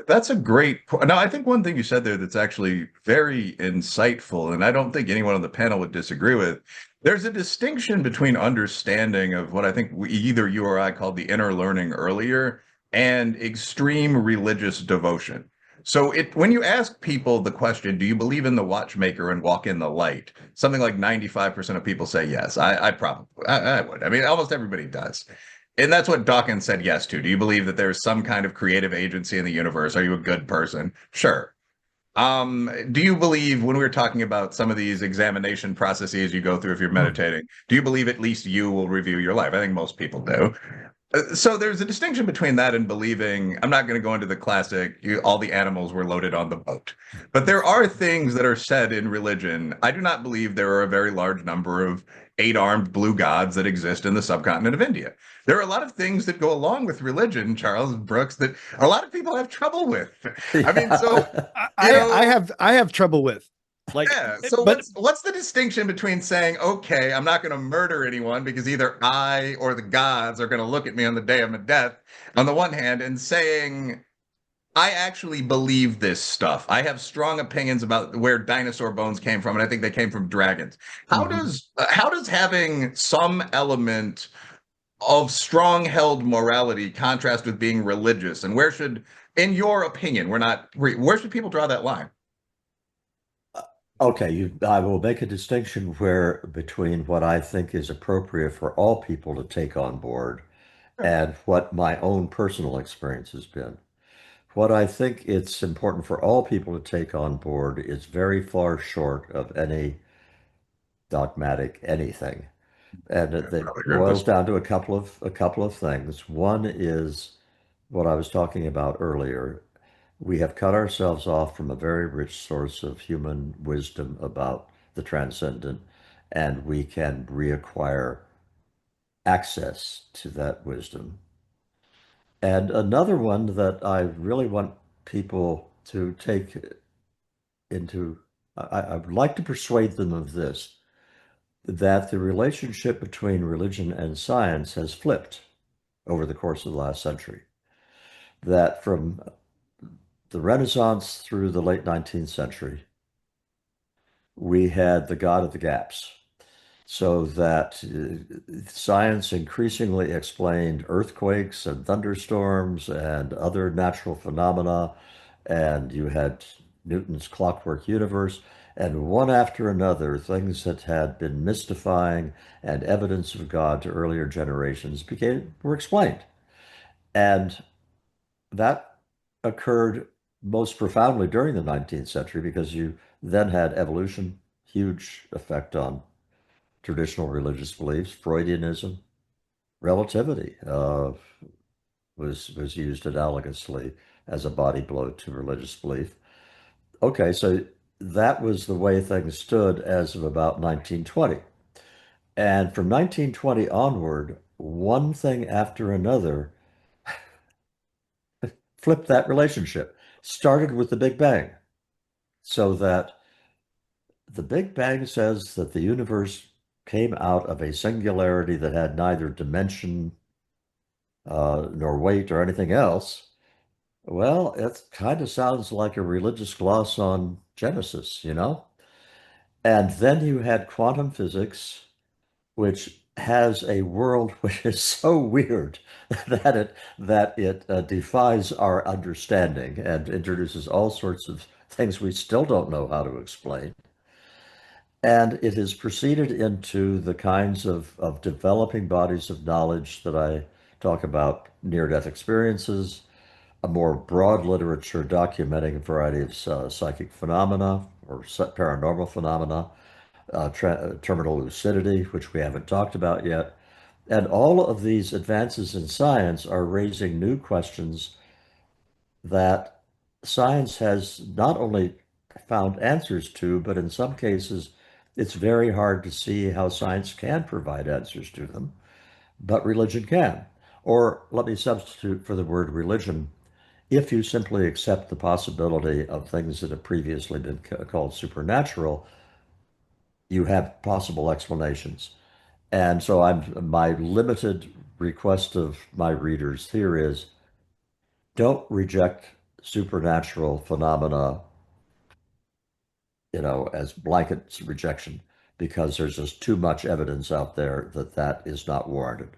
That's a great point. Now, I think one thing you said there that's actually very insightful, and I don't think anyone on the panel would disagree with. There's a distinction between understanding of what I think either you or I called the inner learning earlier and extreme religious devotion. So when you ask people the question, do you believe in the watchmaker and walk in the light? Something like 95% of people say yes. I would. I mean, almost everybody does. And that's what Dawkins said yes to. Do you believe that there's some kind of creative agency in the universe? Are you a good person? Sure. Do you believe when we were talking about some of these examination processes you go through if you're meditating, do you believe at least you will review your life? I think most people do. So there's a distinction between that and believing. I'm not going to go into the classic, all the animals were loaded on the boat. But there are things that are said in religion. I do not believe there are a very large number of eight-armed blue gods that exist in the subcontinent of India. There are a lot of things that go along with religion, Charles Brooks, that a lot of people have trouble with. I mean, so I have trouble with. Like, yeah. So but what's the distinction between saying, okay, I'm not going to murder anyone because either I or the gods are going to look at me on the day of my death, on the one hand, and saying, I actually believe this stuff. I have strong opinions about where dinosaur bones came from, and I think they came from dragons. How does having some element of strong held morality contrast with being religious? And in your opinion, where should people draw that line? Okay, I will make a distinction between what I think is appropriate for all people to take on board and what my own personal experience has been. What I think it's important for all people to take on board is very far short of any dogmatic anything. And it boils down to a couple of things. One is what I was talking about earlier. We have cut ourselves off from a very rich source of human wisdom about the transcendent, and we can reacquire access to that wisdom. And another one that I really want people to take into, I would like to persuade them of this, that the relationship between religion and science has flipped over the course of the last century. That from the Renaissance through the late 19th century, we had the God of the gaps, so that science increasingly explained earthquakes and thunderstorms and other natural phenomena, and you had Newton's clockwork universe, and one after another, things that had been mystifying and evidence of God to earlier generations were explained. And that occurred most profoundly during the 19th century because you then had evolution, huge effect on traditional religious beliefs, Freudianism, relativity was used analogously as a body blow to religious belief. Okay, so that was the way things stood as of about 1920. And from 1920 onward, one thing after another flipped that relationship. Started with the Big Bang, so that the Big Bang says that the universe came out of a singularity that had neither dimension nor weight or anything else. Well, it kind of sounds like a religious gloss on Genesis, you know? And then you had quantum physics, which has a world which is so weird that it defies our understanding and introduces all sorts of things we still don't know how to explain. And it has proceeded into the kinds of developing bodies of knowledge that I talk about, near-death experiences, a more broad literature documenting a variety of psychic phenomena or paranormal phenomena, terminal lucidity, which we haven't talked about yet. And all of these advances in science are raising new questions that science has not only found answers to, but in some cases, it's very hard to see how science can provide answers to them, but religion can. Or let me substitute for the word religion, if you simply accept the possibility of things that have previously been called supernatural, you have possible explanations. And so my limited request of my readers here is don't reject supernatural phenomena, as blanket rejection, because there's just too much evidence out there that is not warranted.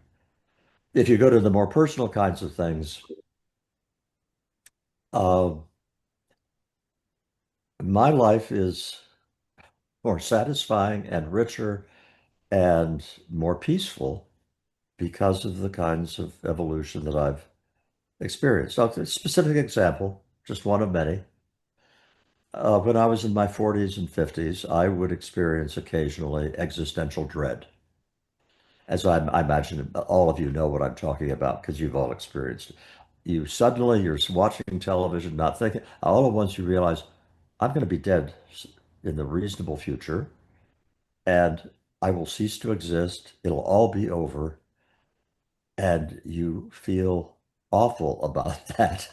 If you go to the more personal kinds of things, my life is more satisfying and richer and more peaceful because of the kinds of evolution that I've experienced. So, a specific example, just one of many. When I was in my 40s and 50s, I would experience occasionally existential dread. As I imagine all of you know what I'm talking about because you've all experienced it. You're watching television, not thinking, all at once you realize, I'm going to be dead in the reasonable future, and I will cease to exist. It'll all be over. And you feel awful about that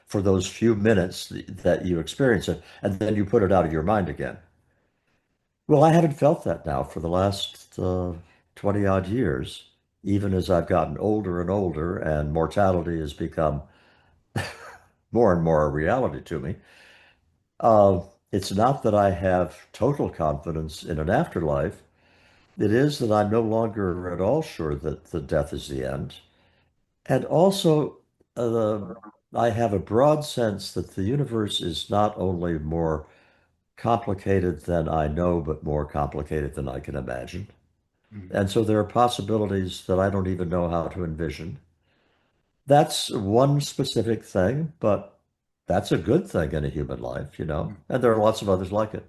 for those few minutes that you experience it, and then you put it out of your mind again. Well, I haven't felt that now for the last 20 odd years, even as I've gotten older and older, and mortality has become more and more a reality to me. It's not that I have total confidence in an afterlife. It is that I'm no longer at all sure that the death is the end. And also, I have a broad sense that the universe is not only more complicated than I know, but more complicated than I can imagine. Mhm. And so there are possibilities that I don't even know how to envision. That's one specific thing, but that's a good thing in a human life, and there are lots of others like it.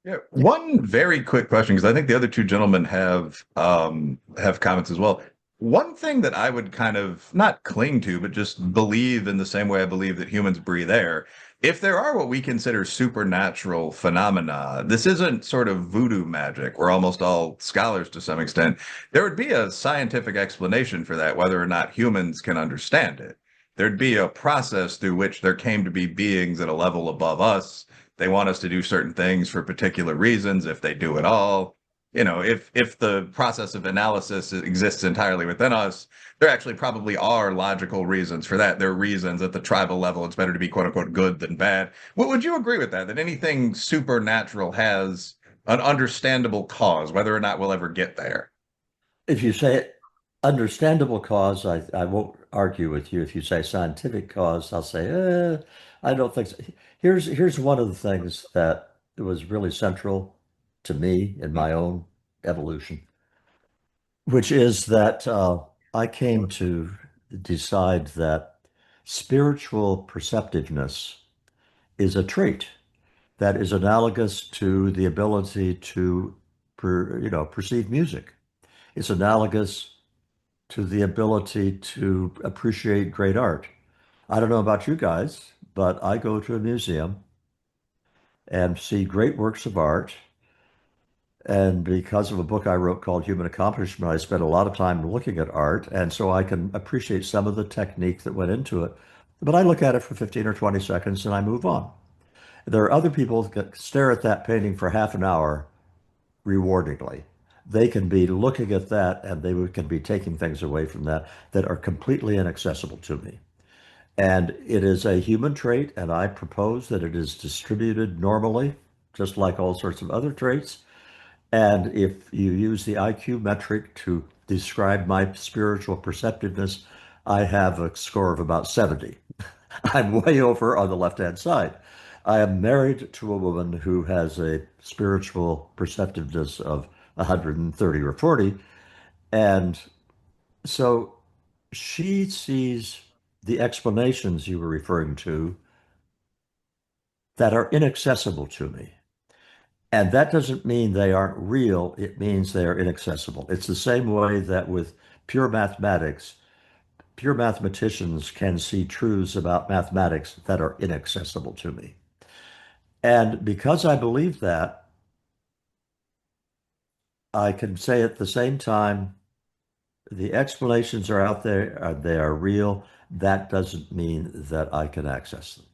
Yeah, one very quick question, because I think the other two gentlemen have comments as well. One thing that I would kind of not cling to, but just believe in the same way I believe that humans breathe air, if there are what we consider supernatural phenomena, this isn't sort of voodoo magic. We're almost all scholars to some extent. There would be a scientific explanation for that, whether or not humans can understand it. There'd be a process through which there came to be beings at a level above us. They want us to do certain things for particular reasons, if they do at all. If the process of analysis exists entirely within us, there actually probably are logical reasons for that. There are reasons at the tribal level it's better to be quote unquote good than bad. Would you agree with that? That anything supernatural has an understandable cause, whether or not we'll ever get there? If you say understandable cause, I won't argue with you. If you say scientific cause, I'll say, I don't think so. Here's one of the things that was really central to me in my own evolution, which is that I came to decide that spiritual perceptiveness is a trait that is analogous to the ability to perceive music. It's analogous to the ability to appreciate great art. I don't know about you guys, but I go to a museum and see great works of art. And because of a book I wrote called Human Accomplishment, I spent a lot of time looking at art. And so I can appreciate some of the technique that went into it. But I look at it for 15 or 20 seconds and I move on. There are other people that stare at that painting for half an hour rewardingly. They can be looking at that and they can be taking things away from that that are completely inaccessible to me. And it is a human trait, and I propose that it is distributed normally, just like all sorts of other traits. And if you use the IQ metric to describe my spiritual perceptiveness, I have a score of about 70. I'm way over on the left-hand side. I am married to a woman who has a spiritual perceptiveness of 130 or 40. And so she sees the explanations you were referring to that are inaccessible to me. And that doesn't mean they aren't real. It means they are inaccessible. It's the same way that with pure mathematics, pure mathematicians can see truths about mathematics that are inaccessible to me. And because I believe that, I can say at the same time, the explanations are out there, they are real. That doesn't mean that I can access them.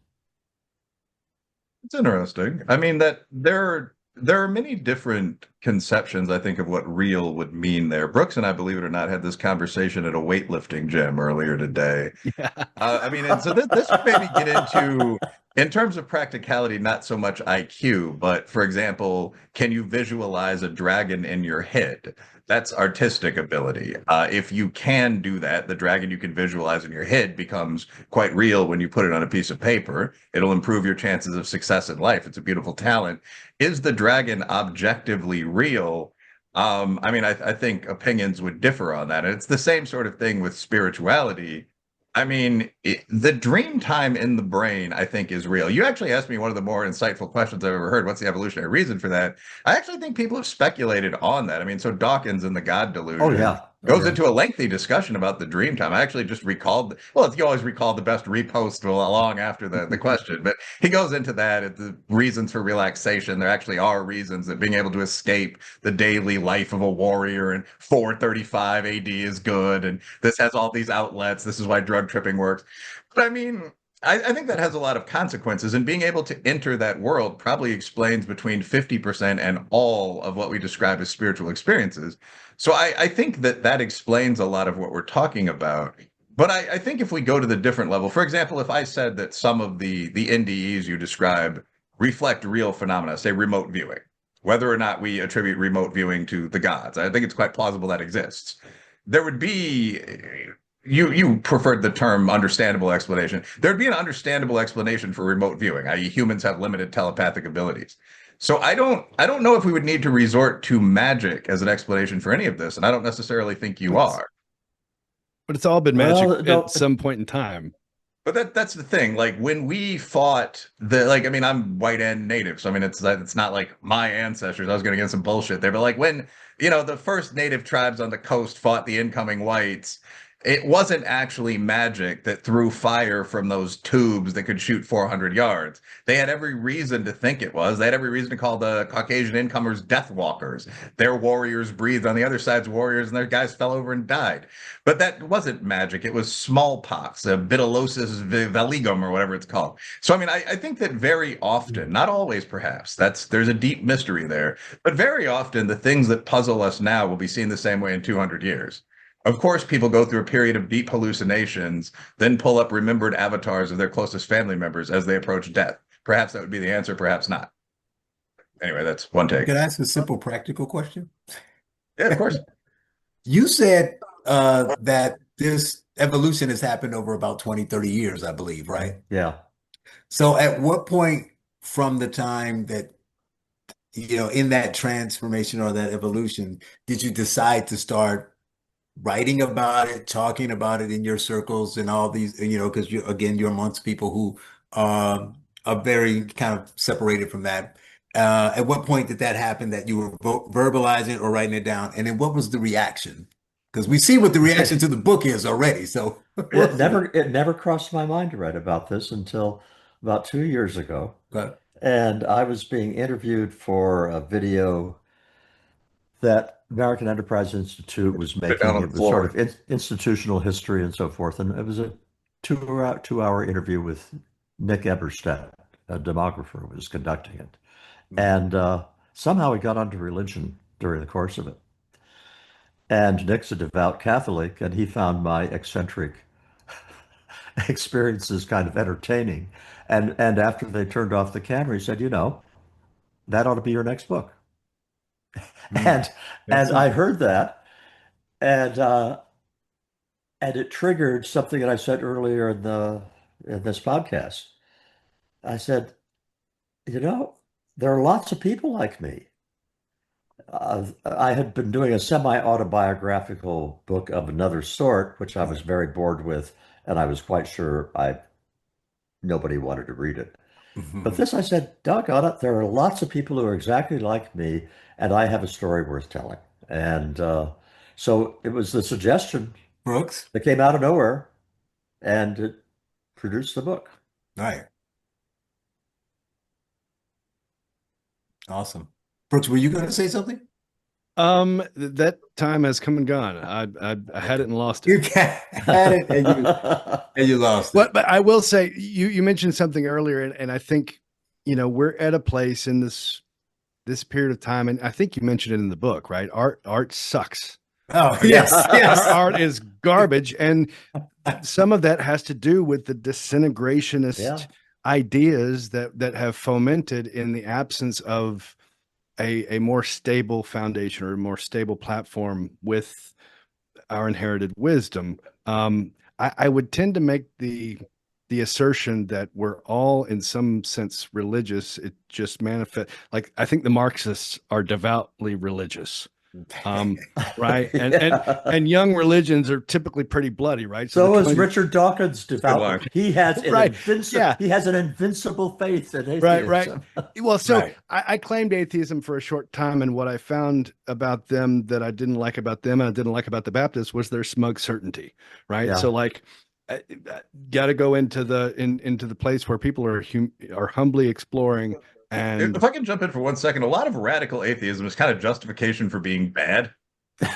It's interesting. I mean that there are many different conceptions, I think, of what real would mean there. Brooks and I, believe it or not, had this conversation at a weightlifting gym earlier today. Yeah. I mean, and so this would maybe get into, in terms of practicality, not so much IQ, but for example, can you visualize a dragon in your head? That's artistic ability. If you can do that, the dragon you can visualize in your head becomes quite real when you put it on a piece of paper. It'll improve your chances of success in life. It's a beautiful talent. Is the dragon objectively real? I mean, I think opinions would differ on that. And it's the same sort of thing with spirituality. I mean, the dream time in the brain, I think, is real. You actually asked me one of the more insightful questions I've ever heard. What's the evolutionary reason for that? I actually think people have speculated on that. I mean, so Dawkins in The God Delusion Oh, yeah. goes into a lengthy discussion about the dream time. I actually just recalled, well, you always recall the best repost long after the question, but he goes into that, the reasons for relaxation. There actually are reasons that being able to escape the daily life of a warrior in 435 AD is good. And this has all these outlets. This is why drug tripping works. But I mean, I think that has a lot of consequences, and being able to enter that world probably explains between 50% and all of what we describe as spiritual experiences. So I think that explains a lot of what we're talking about. But I think if we go to the different level, for example, if I said that some of the NDEs you describe reflect real phenomena, say remote viewing, whether or not we attribute remote viewing to the gods, I think it's quite plausible that exists. There would be, you preferred the term understandable explanation. There'd be an understandable explanation for remote viewing, i.e. humans have limited telepathic abilities. So I don't know if we would need to resort to magic as an explanation for any of this, and I don't necessarily think you are. But it's all been magic Well, at some point in time. But that's the thing. Like when we fought I mean, I'm white and native, so I mean, it's not like my ancestors. I was going to get some bullshit there, but like when the first native tribes on the coast fought the incoming whites, It wasn't actually magic that threw fire from those tubes that could shoot 400 yards. They had every reason to think it was. They had every reason to call the Caucasian incomers death walkers. Their warriors breathed on the other side's warriors, and their guys fell over and died. But that wasn't magic. It was smallpox, a vitellosis valigum, or whatever it's called. So, I mean, I think that very often, not always perhaps, there's a deep mystery there, but very often the things that puzzle us now will be seen the same way in 200 years. Of course, people go through a period of deep hallucinations, then pull up remembered avatars of their closest family members as they approach death. Perhaps that would be the answer, perhaps not. Anyway, that's one take. Can I ask a simple practical question? Yeah, of course. You said that this evolution has happened over about 20, 30 years, I believe, right? Yeah. So at what point from the time that, in that transformation or that evolution, did you decide to start writing about it, talking about it in your circles and all these, because you're amongst people who are very kind of separated from that. At what point did that happen that you were verbalizing or writing it down? And then what was the reaction? Because we see what the reaction to the book is already. So It never crossed my mind to write about this until about 2 years ago. Okay. And I was being interviewed for a video that American Enterprise Institute was making. down on It the was sort of floor. institutional history and so forth. And it was a two-hour interview with Nick Eberstadt, a demographer who was conducting it. And somehow we got onto religion during the course of it. And Nick's a devout Catholic, and he found my eccentric experiences kind of entertaining. And after they turned off the camera, he said, that ought to be your next book. And I heard that, and it triggered something that I said earlier in this podcast. I said, there are lots of people like me. I had been doing a semi-autobiographical book of another sort, which I was very bored with, and I was quite sure nobody wanted to read it. But this, I said, doggone it, there are lots of people who are exactly like me, and I have a story worth telling. And so it was the suggestion Brooks. that came out of nowhere, and it produced the book. All right. Awesome. Brooks, were you going to say something? That time has come and gone. I had it and lost it. You had it and you lost it. But I will say, you mentioned something earlier, and I think, we're at a place in this period of time, and I think you mentioned it in the book, right? Art sucks. Oh, yes. Art is garbage, and some of that has to do with the disintegrationist ideas that have fomented in the absence of a more stable foundation or a more stable platform with our inherited wisdom. I would tend to make the assertion that we're all in some sense religious. It just manifests, like, I think the Marxists are devoutly religious. Right. And young religions are typically pretty bloody, right? So is Richard Dawkins devout. He has he has an invincible faith in atheism. Right. Well, so I claimed atheism for a short time, and what I found about them that I didn't like about them and I didn't like about the Baptists was their smug certainty. Right. Yeah. So like, got to go into the place where people are humbly exploring. And if I can jump in for 1 second, a lot of radical atheism is kind of justification for being bad.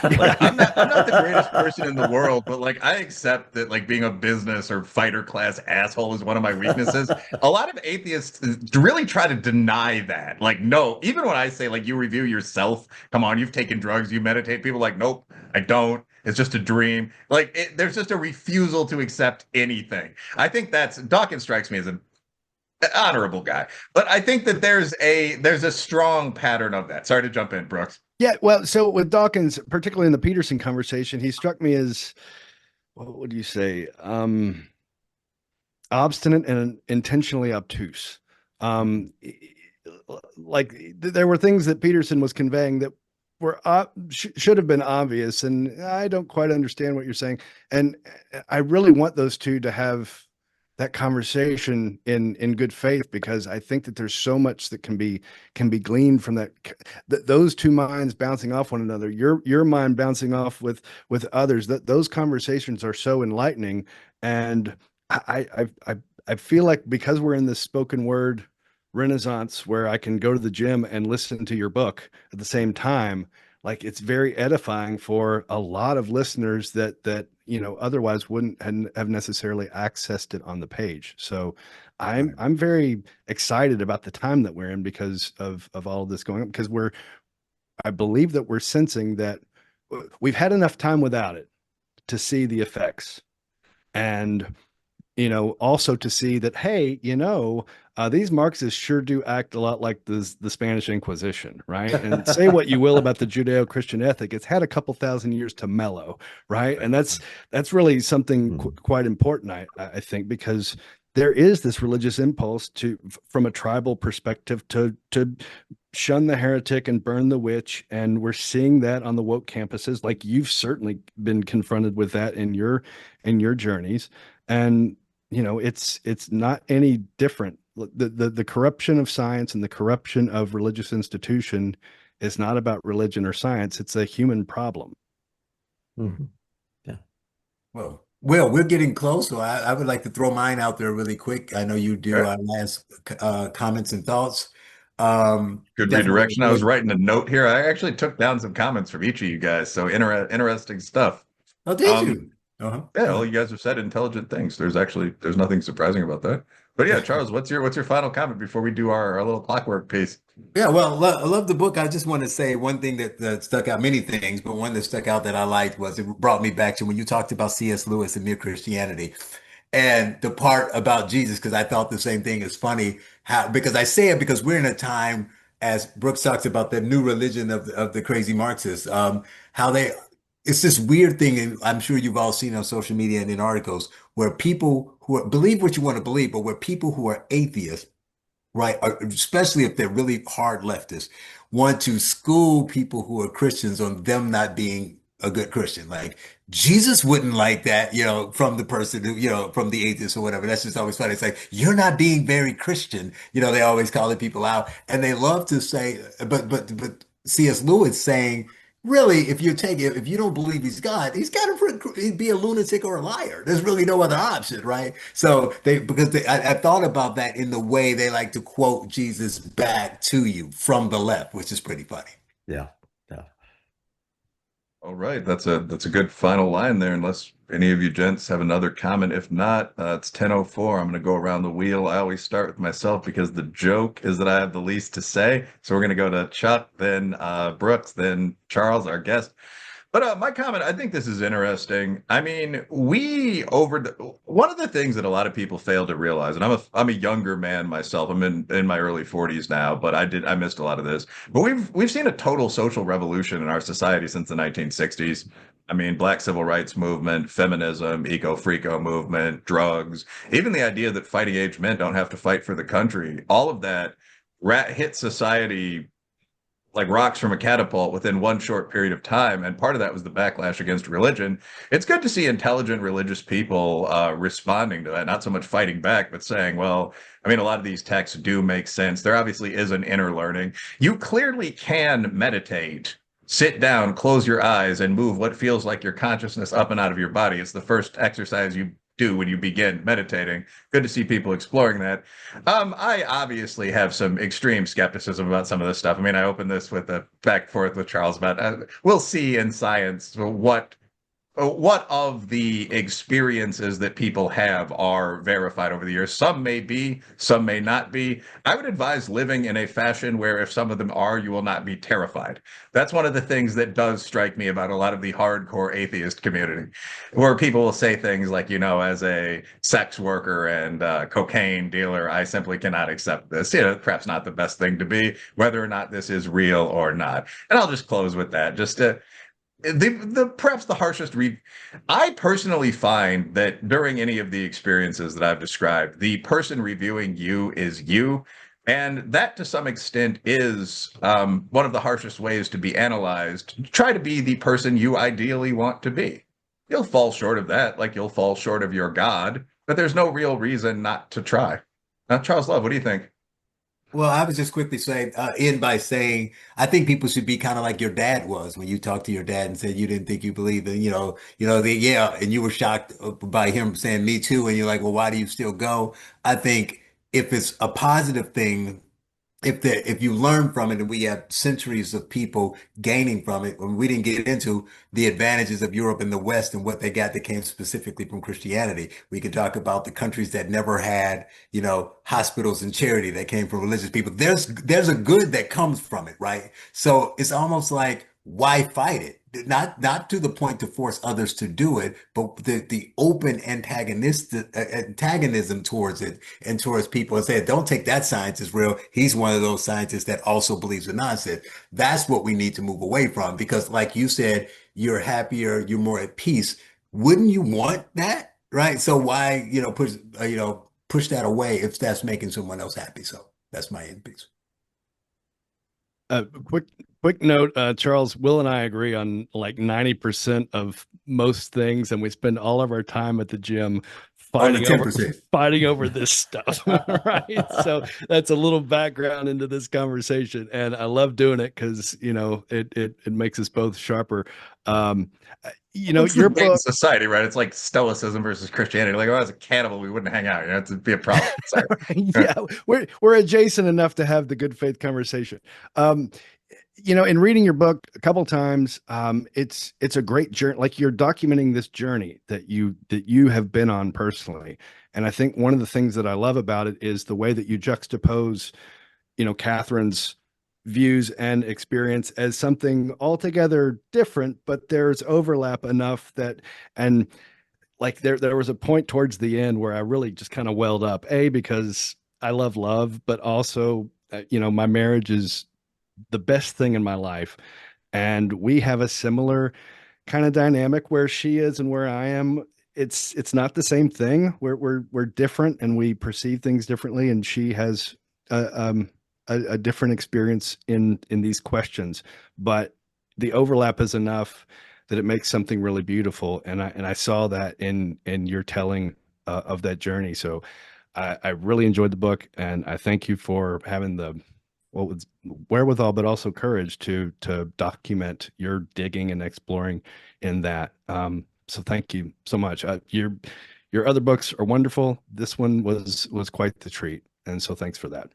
Like, I'm not the greatest person in the world, but like I accept that like being a business or fighter class asshole is one of my weaknesses. A lot of atheists really try to deny that. Like, no, even when I say like you review yourself, come on, you've taken drugs, you meditate, people are like, nope, I don't. It's just a dream. Like there's just a refusal to accept anything. I think Dawkins strikes me as an honorable guy, but I think that there's a strong pattern of that. Sorry to jump in, Brooks. Yeah, well, so with Dawkins, particularly in the Peterson conversation, he struck me as, what would you say, obstinate and intentionally obtuse. Like there were things that Peterson was conveying that were should have been obvious, and I don't quite understand what you're saying. And I really want those two to have that conversation in good faith, because I think that there's so much that can be gleaned from those two minds bouncing off one another, your mind bouncing off with others. That those conversations are so enlightening. And I feel like, because we're in this spoken word renaissance where I can go to the gym and listen to your book at the same time, like, it's very edifying for a lot of listeners that otherwise wouldn't have necessarily accessed it on the page. So I'm very excited about the time that we're in because of all of this going on, because I believe that we're sensing that we've had enough time without it to see the effects. And also to see that, hey, these Marxists sure do act a lot like the Spanish Inquisition, right? And say what you will about the Judeo-Christian ethic, it's had a couple thousand years to mellow, right? And that's really something quite important, I think, because there is this religious impulse from a tribal perspective, to shun the heretic and burn the witch. And we're seeing that on the woke campuses. Like, you've certainly been confronted with that in your journeys. And it's not any different. The corruption of science and the corruption of religious institution is not about religion or science. It's a human problem. Mm-hmm. Yeah. Well, we're getting close, so I would like to throw mine out there really quick. I know you do last comments and thoughts. Good redirection. I was writing a note here. I actually took down some comments from each of you guys, so interesting stuff. Oh, did you? Yeah, well, you guys have said intelligent things. There's nothing surprising about that. But yeah, Charles, what's your final comment before we do our little clockwork piece? Yeah, well, I love the book. I just want to say one thing that stuck out, many things, but one that stuck out that I liked was it brought me back to when you talked about C.S. Lewis and Mere Christianity, and the part about Jesus, because I thought the same thing. Is funny because I say it because we're in a time, as Brooks talks about, the new religion of the crazy Marxists, how it's this weird thing, and I'm sure you've all seen on social media and in articles, where people believe what you want to believe, but where people who are atheists, right, especially if they're really hard leftists, want to school people who are Christians on them not being a good Christian. Like, Jesus wouldn't like that, from the person who, from the atheist or whatever. That's just always funny. It's like, you're not being very Christian. They always calling people out, and they love to say, but C.S. Lewis saying, really, if you don't believe he's God, he's got to be a lunatic or a liar. There's really no other option, right? So I thought about that in the way they like to quote Jesus back to you from the left, which is pretty funny. Yeah. Yeah. All right, that's a good final line there. Unless any of you gents have another comment, if not, it's 10:04. I'm going to go around the wheel. I always start with myself because the joke is that I have the least to say. So we're going to go to Chuck, then Brooks, then Charles, our guest. But my comment, I think this is interesting. I mean, one of the things that a lot of people fail to realize, and I'm a younger man myself. I'm in my early 40s now, but I missed a lot of this. But we've seen a total social revolution in our society since the 1960s. I mean, Black civil rights movement, feminism, eco-freako movement, drugs, even the idea that fighting age men don't have to fight for the country. All of that hit society like rocks from a catapult within one short period of time. And part of that was the backlash against religion. It's good to see intelligent religious people responding to that, not so much fighting back, but saying, well, I mean, a lot of these texts do make sense. There obviously is an inner learning. You clearly can meditate, sit down, close your eyes, and move what feels like your consciousness up and out of your body. It's the first exercise you do when you begin meditating. Good to see people exploring that. I obviously have some extreme skepticism about some of this stuff. I mean, I opened this with a back and forth with Charles about we'll see in science what of the experiences that people have are verified over the years. Some may be, some may not be. I would advise living in a fashion where if some of them are, you will not be terrified. That's one of the things that does strike me about a lot of the hardcore atheist community, where people will say things like, as a sex worker and cocaine dealer, I simply cannot accept this. Perhaps not the best thing to be, whether or not this is real or not. And I'll just close with that. Perhaps the harshest I personally find that during any of the experiences that I've described, the person reviewing you is you. And that to some extent is one of the harshest ways to be analyzed. Try to be the person you ideally want to be. You'll fall short of that, like you'll fall short of your God, but there's no real reason not to try. Charles Love, what do you think? Well, I was just quickly saying, end by saying, I think people should be kind of like your dad was when you talked to your dad and said you didn't think you believed in, yeah, and you were shocked by him saying me too, and you're like, well, why do you still go? I think if it's a positive thing, if you learn from it, and we have centuries of people gaining from it, when we didn't get into the advantages of Europe and the West and what they got that came specifically from Christianity. We could talk about the countries that never had, hospitals and charity that came from religious people. There's a good that comes from it, right? So it's almost like, why fight it? Not to the point to force others to do it, but the open antagonism towards it and towards people, and say, don't take that science as real. He's one of those scientists that also believes in nonsense. That's what we need to move away from, because like you said, you're happier, you're more at peace. Wouldn't you want that? Right? So why, push that away if that's making someone else happy? So that's my end piece. Quick note, Charles, Will and I agree on like 90% of most things, and we spend all of our time at the gym fighting over this stuff, right? So that's a little background into this conversation, and I love doing it because it makes us both sharper. It's your the big book, society, right? It's like Stoicism versus Christianity. Like, as a cannibal, we wouldn't hang out. It'd be a problem. yeah, we're adjacent enough to have the good faith conversation. In reading your book a couple times, it's a great journey. Like, you're documenting this journey that you have been on personally. And I think one of the things that I love about it is the way that you juxtapose, Catherine's views and experience as something altogether different, but there's overlap enough that, and like there was a point towards the end where I really just kind of welled up, because I love, but also, my marriage is the best thing in my life. And we have a similar kind of dynamic where she is and where I am. It's not the same thing. We're different, and we perceive things differently. And she has a different experience in these questions, but the overlap is enough that it makes something really beautiful. And I saw that in your telling of that journey. So I really enjoyed the book, and I thank you for having the wherewithal, but also courage to document your digging and exploring in that. So thank you so much. Your other books are wonderful. This one was quite the treat, and so thanks for that.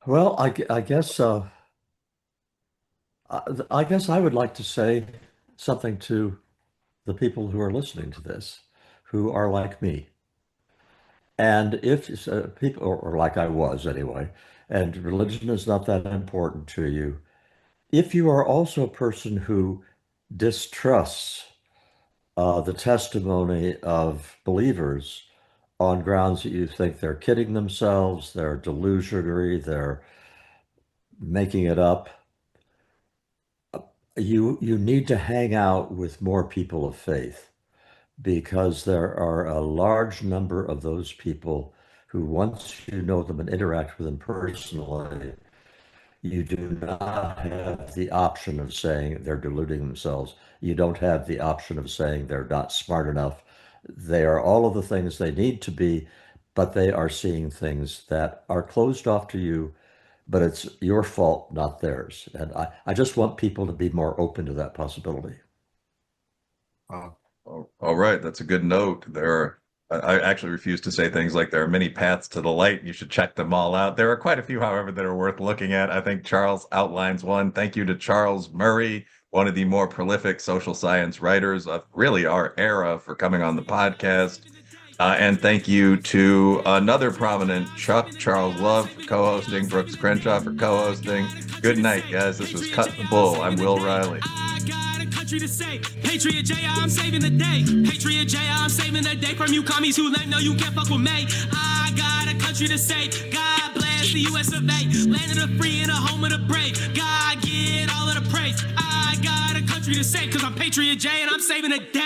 Well, I guess I would like to say something to the people who are listening to this, who are like me. And if people, or like I was anyway, and religion is not that important to you, if you are also a person who distrusts the testimony of believers on grounds that you think they're kidding themselves, they're delusionary, they're making it up, you need to hang out with more people of faith, because there are a large number of those people who, once you know them and interact with them personally, you do not have the option of saying they're deluding themselves. You don't have the option of saying they're not smart enough. They are all of the things they need to be, but they are seeing things that are closed off to you, but it's your fault, not theirs. And I just want people to be more open to that possibility. All right, that's a good note. I actually refuse to say things like there are many paths to the light. You should check them all out. There are quite a few, however, that are worth looking at. I think Charles outlines one. Thank you to Charles Murray, one of the more prolific social science writers of really our era, for coming on the podcast. And thank you to another prominent Chuck, Charles Love, for co-hosting, Brooks Crenshaw for co-hosting. Good night, guys. This was Cut the Bull. I'm Will Reilly. To say, Patriot J, I'm saving the day. Patriot J, I'm saving the day from you commies who lame. No, you can't fuck with me. I got a country to say. God bless the US of A. Land of the free and a home of the brave. God get all of the praise. I got a country to say, cause I'm Patriot J and I'm saving the day.